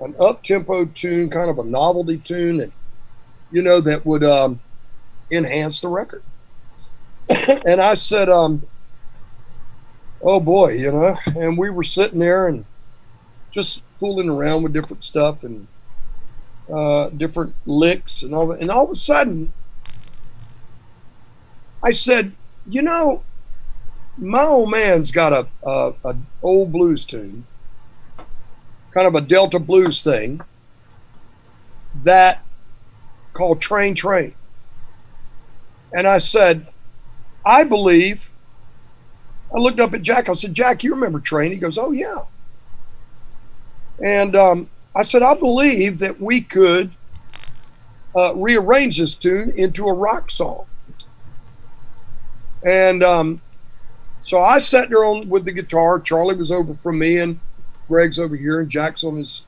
an up-tempo tune, kind of a novelty tune, and, you know, that would enhance the record. And I said, oh boy, you know, and we were sitting there and just fooling around with different stuff and different licks and all that. And all of a sudden, I said, you know, my old man's got a old blues tune, kind of a Delta blues thing, that called Train Train. And I said, I believe, I looked up at Jack. I said, Jack, you remember Train? He goes, oh, yeah. And I said, I believe that we could rearrange this tune into a rock song. And so I sat there with the guitar. Charlie was over from me, and Greg's over here, and Jack's on his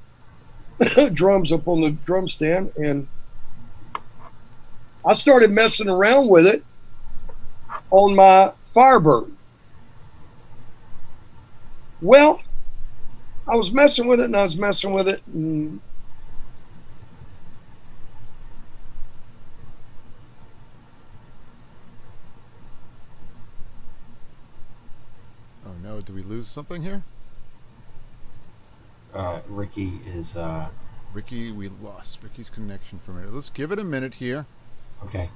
drums up on the drum stand. And I started messing around with it on my Firebird. Well, I was messing with it, and I was messing with it, and Oh no, did we lose something here? Rickey is Rickey, we lost Rickey's connection for a minute. Let's give it a minute here. okay.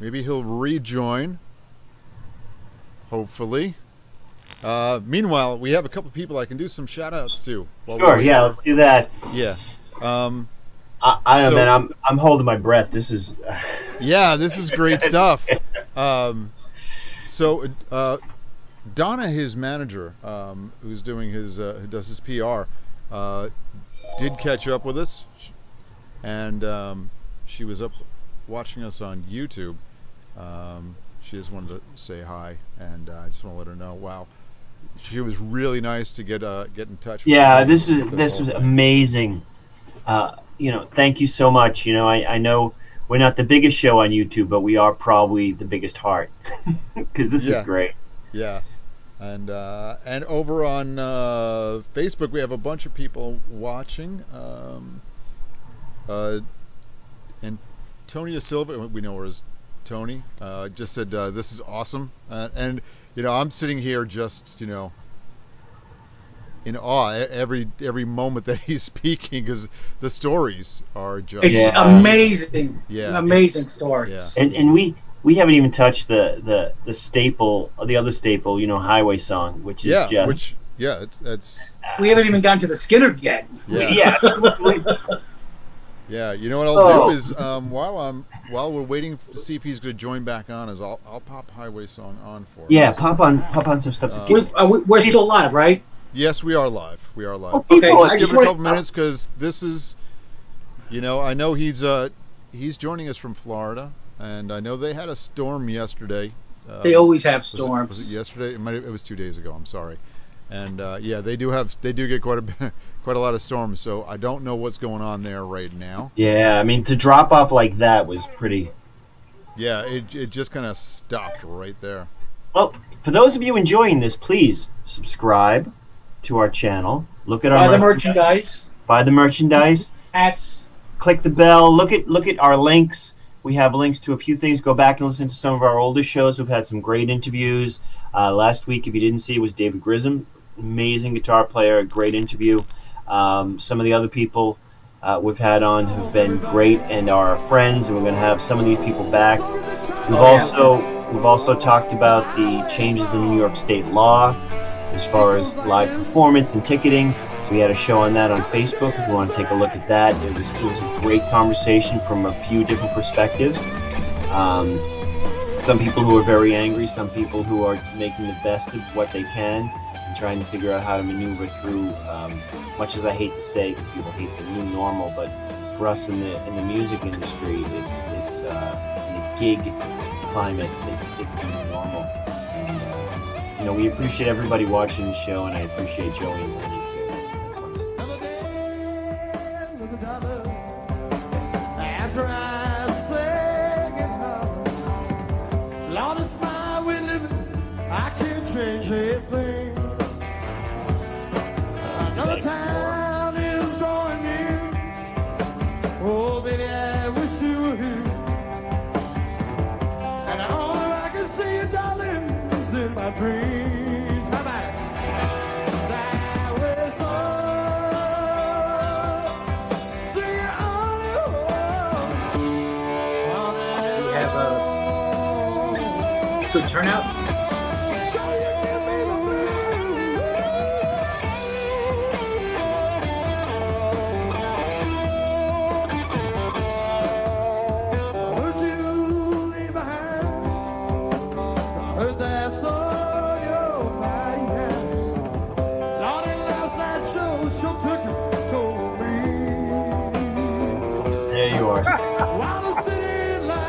Maybe he'll rejoin. Hopefully. Meanwhile, we have a couple people I can do some shout outs to. Sure, yeah, let's do that. Yeah. I don't know, man. I'm holding my breath. This is yeah, this is great stuff. So Donna, his manager, who's doing his who does his PR, did catch up with us, and she was up watching us on YouTube. She just wanted to say hi, and I just want to let her know. Wow, she was really nice to get in touch with. Yeah, this was amazing. You know, thank you so much. You know, I know we're not the biggest show on YouTube, but we are probably the biggest heart because this is great. Yeah, and over on Facebook we have a bunch of people watching. And Tonya Silva, we know her as Tony, just said this is awesome, and you know, I'm sitting here just, you know, in awe every moment that he's speaking, because the stories are just amazing. Yeah, amazing stories. Yeah. And we haven't even touched the staple, the other staple, you know, Highway Song, which is just it's we haven't even gotten to the Skynyrd yet. Yeah, you know what I'll do is while we're waiting to see if he's going to join back on, is I'll pop Highway Song on for us. Yeah, pop on some stuff. We're still live, right? Yes, we are live. We are live. Okay, Let's give it a couple minutes, because this is, you know, I know he's joining us from Florida, and I know they had a storm yesterday. They always have storms. Was it yesterday? It was 2 days ago. I'm sorry. And they do get quite a lot of storms. So I don't know what's going on there right now. Yeah, I mean, to drop off like that was pretty. Yeah, it just kind of stopped right there. Well, for those of you enjoying this, please subscribe to our channel. Look at our merchandise. Buy the merchandise. Hats. Click the bell. Look at our links. We have links to a few things. Go back and listen to some of our older shows. We've had some great interviews. Last week, if you didn't see, it was David Grissom, amazing guitar player, great interview. Some of the other people we've had on have been great and are friends, and we're going to have some of these people back. We've also talked about the changes in New York State law as far as live performance and ticketing. So we had a show on that on Facebook. If you want to take a look at that, it was a great conversation from a few different perspectives. Some people who are very angry, some people who are making the best of what they can and trying to figure out how to maneuver through, much as I hate to say, because people hate the new normal, but for us in the music industry, it's in the gig climate, it's the new normal. And, you know, we appreciate everybody watching the show, and I appreciate Joey and Lenny too. after I sang it loud. Lord, it's my way living, I can't change a thing. Another town is drawing near. Oh, baby, I wish you were here. And all I can see, darling, is in my dreams. How about it? Good turnout. There you are.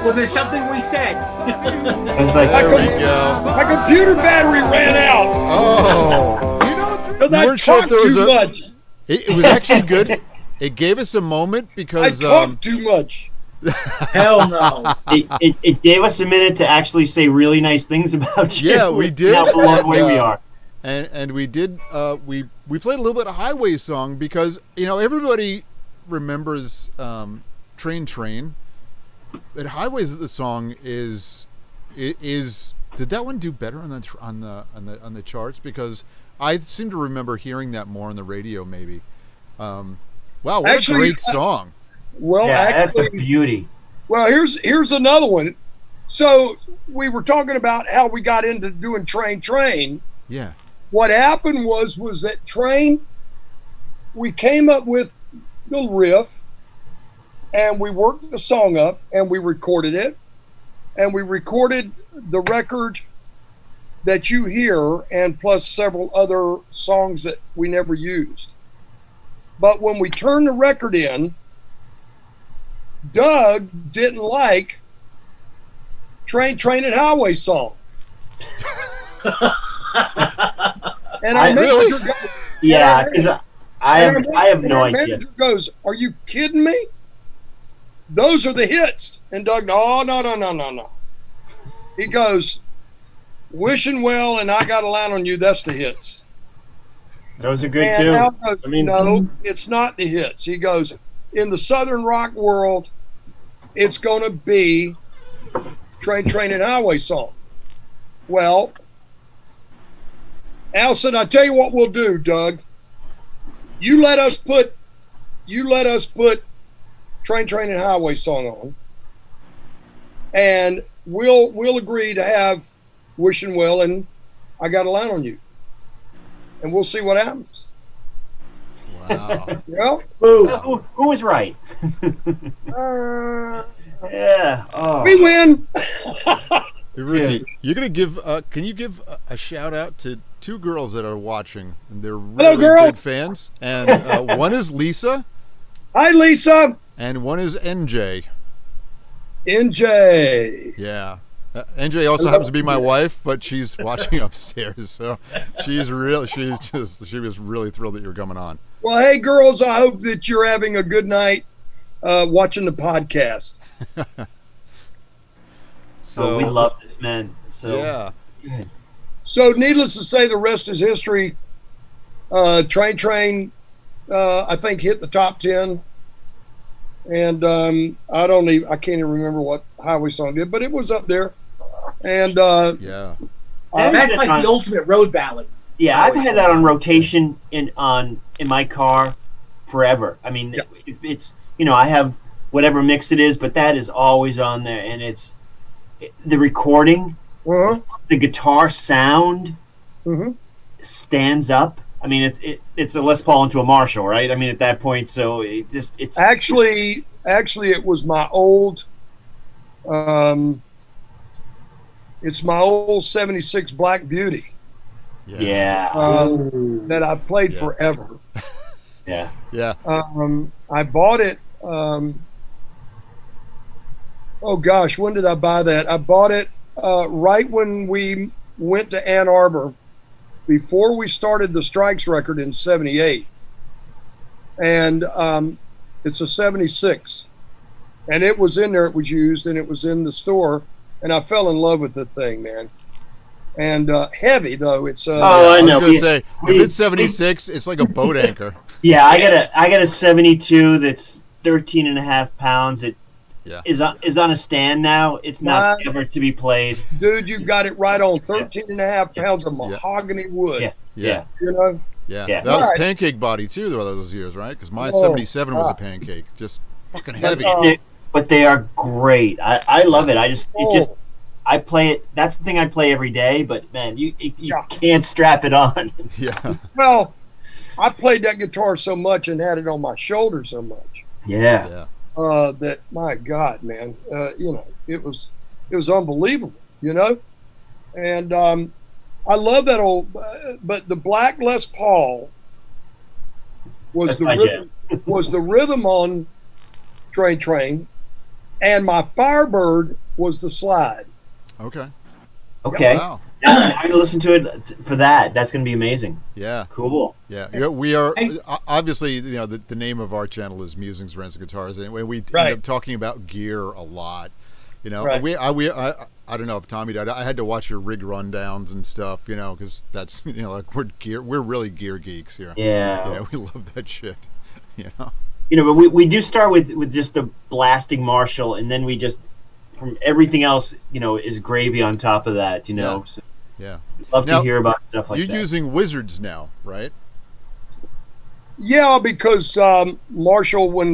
Was it something we said? It's like, My, There we go. my computer battery ran out. Oh, Because You I weren't sure if talked there was too a- much. it was actually good. It gave us a moment I because talked too much. Hell no. it gave us a minute to actually say really nice things about you. Yeah, we did. How blown away And, we are. and we did we played a little bit of Highway song because everybody remembers Train, but Highways the song is did that one do better on the charts? Because I seem to remember hearing that more on the radio maybe. Wow, what Actually, a great song. Well, Yeah, that's a actually, beauty. well, here's another one. So we were talking about how we got into doing Train. Yeah. What happened was that Train, we came up with the riff, and we worked the song up, and we recorded it, and we recorded the record that you hear, and plus several other songs that we never used. But when we turned the record in, Doug didn't like Train and Highway song. And our manager goes, Yeah, because I have no our idea. manager goes, "Are you kidding me? Those are the hits." And Doug, no. He goes, "Wishing Well" and "I Got a Line on You, that's the hits." Those are good And too. Al goes, I mean, no, it's not the hits. He goes, in the Southern rock world, it's going to be Train and Highway song. Well, Al said, "I tell you what we'll do, Doug. You let us put Train and Highway song on, and we'll agree to have Wishing Well and I Got a Line on You, and we'll see what happens." Wow. Well, who was right? Yeah. Oh. we win. Hey, Ricky, you're gonna give? Can you give a shout out to two girls that are watching, and they're really girls. big fans? And one is Lisa, Hi, Lisa. and one is NJ. NJ. Yeah, NJ also happens to be my wife, but she's watching upstairs, so she was really thrilled that you were coming on. Well, hey, girls, I hope that you're having a good night watching the podcast. So we love this, man. So yeah. good. So, needless to say, the rest is history. Train, I think, hit the top 10. And I can't even remember what Highway song did, but it was up there. And Yeah. That's like the ultimate road ballad. Yeah, I've had that on rotation in my car forever. I mean, it's I have whatever mix it is, but that is always on there, and it's the recording, the guitar sound stands up. I mean, it's a Les Paul into a Marshall, right? I mean, at that point, so it's actually it was my old it's my old 76 Black Beauty yeah. that I've played forever. Yeah. Yeah. I bought it. Oh gosh, when did I buy that? I bought it right when we went to Ann Arbor, before we started the Strikes record in '78, and it's a '76. And it was in there. It was used, and it was in the store. And I fell in love with the thing, man. And heavy though. It's I know. I was gonna say, if it's 76, it's like a boat anchor. Yeah, I got a 72 that's 13 and a half pounds. It is on a stand now. It's not ever to be played. Dude, you got it right on. 13 and a half pounds of mahogany wood. Yeah. You know? Yeah. Yeah. That was Right. pancake body too, those years, right? Because my Oh, 77 was a God. pancake, just fucking But, heavy. But they are great. I love it. I play it. That's the thing I play every day. But man, you can't strap it on. Yeah. Well, I played that guitar so much and had it on my shoulder so much Yeah. that my God, man, you know, it was unbelievable, you know. And I love that old, but the Black Les Paul was the rhythm on Train, and my Firebird was the slide. Okay. Okay. Wow. I'm gonna listen to it for that. That's gonna be amazing. Yeah. Cool. Yeah. We are obviously, you know, the name of our channel is Musings, Rents, and Guitars, and we end up talking about gear a lot. You know, Right. I don't know if Tommy died. I had to watch your rig rundowns and stuff, you know, because that's, you know, like we're really gear geeks here. Yeah. You know, we love that shit. You know. You know, but we do start with just the blasting Marshall, and then we just from everything else, you know, is gravy on top of that. You know. Yeah. So Yeah. love Now, to hear about stuff like that. You're using Wizards now, right? Yeah, because Marshall, when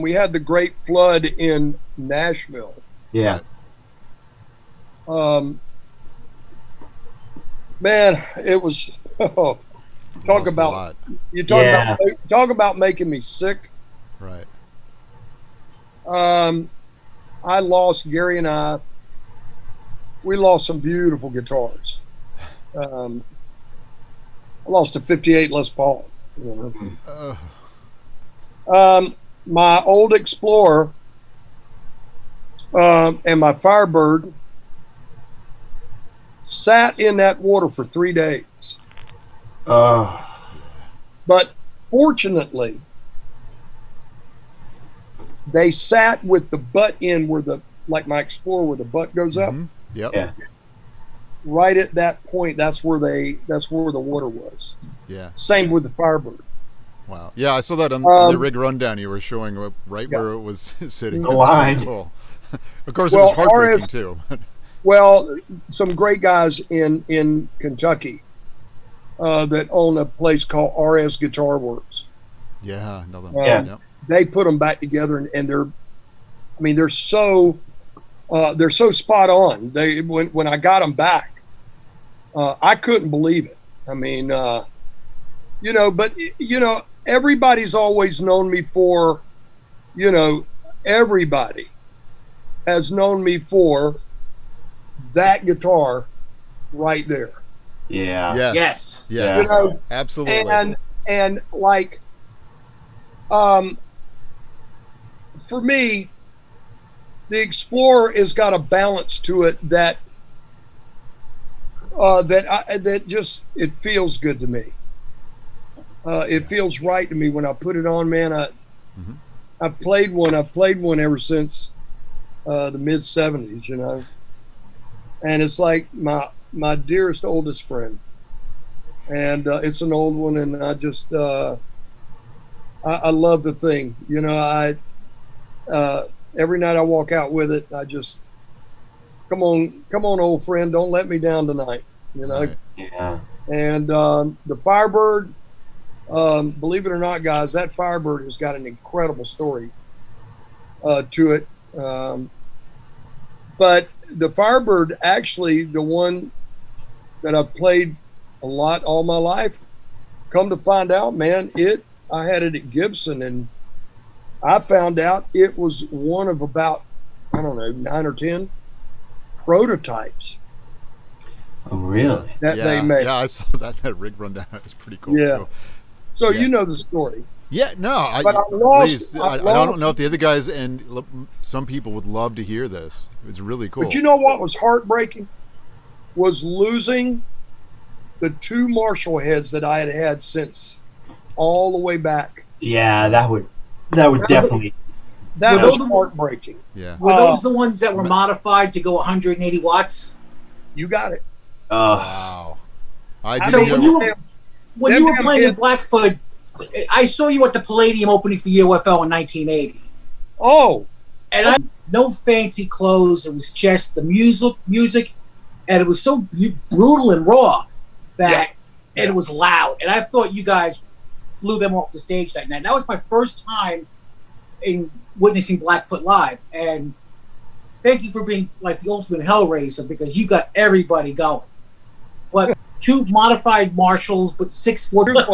we had the Great Flood in Nashville, Yeah. man, it was talk Lost a about lot. you talk about making me sick. Right. I lost Gary and we lost some beautiful guitars. I lost a 58 Les Paul. You know? My old Explorer and my Firebird sat in that water for 3 days. But fortunately, they sat with the butt in where like my Explorer, where the butt goes up. Mm-hmm. Yep. Yeah. Right at that point, that's where the water was. Yeah. Same with the Firebird. Wow. Yeah, I saw that on the rig rundown you were showing right where it was sitting. The line. Cool. Of course, it was heartbreaking too. Well, some great guys in Kentucky that own a place called RS Guitar Works. Yeah. No, Yeah. They put them back together, and they're so spot on. When I got them back, I couldn't believe it. I mean, you know, but you know, everybody's always known me for, you know, everybody has known me for that guitar right there. Yeah. Yes. Yes. Yes. You know, Absolutely. and like, for me, the Explorer has got a balance to it that it feels good to me. It feels right to me when I put it on, man. I've played one ever since the mid '70s, you know, and it's like my dearest, oldest friend, and it's an old one, and I just I love the thing, you know. Every night I walk out with it, I just come on, old friend, don't let me down tonight, you know. Right. Yeah. And the Firebird, believe it or not, guys, that Firebird has got an incredible story to it. But the Firebird, actually, the one that I've played a lot all my life, come to find out, man, I had it at Gibson, and I found out it was one of about, I don't know, 9 or 10 prototypes Oh, really? that they made. Yeah, I saw that rig rundown. It's pretty cool Yeah. too. So Yeah. you know the story. Yeah, no, But I don't know if the other guys and some people would love to hear this. It's really cool. But you know what was heartbreaking? Was losing the 2 Marshall heads that I had had since all the way back. Yeah, that would definitely. That Were was those- heartbreaking. Yeah. Were those the ones that were modified to go 180 watts? You got it. Wow. I So didn't when hear. you were, when them you were damn playing in kids- Blackfoot, I saw you at the Palladium opening for UFO in 1980. Oh, And I no fancy clothes. It was just the music, and it was so brutal and raw that and it was loud. And I thought you guys blew them off the stage that night. And that was my first time in witnessing Blackfoot live. And thank you for being like the ultimate Hellraiser because you got everybody going. But two modified Marshalls, but 6'4".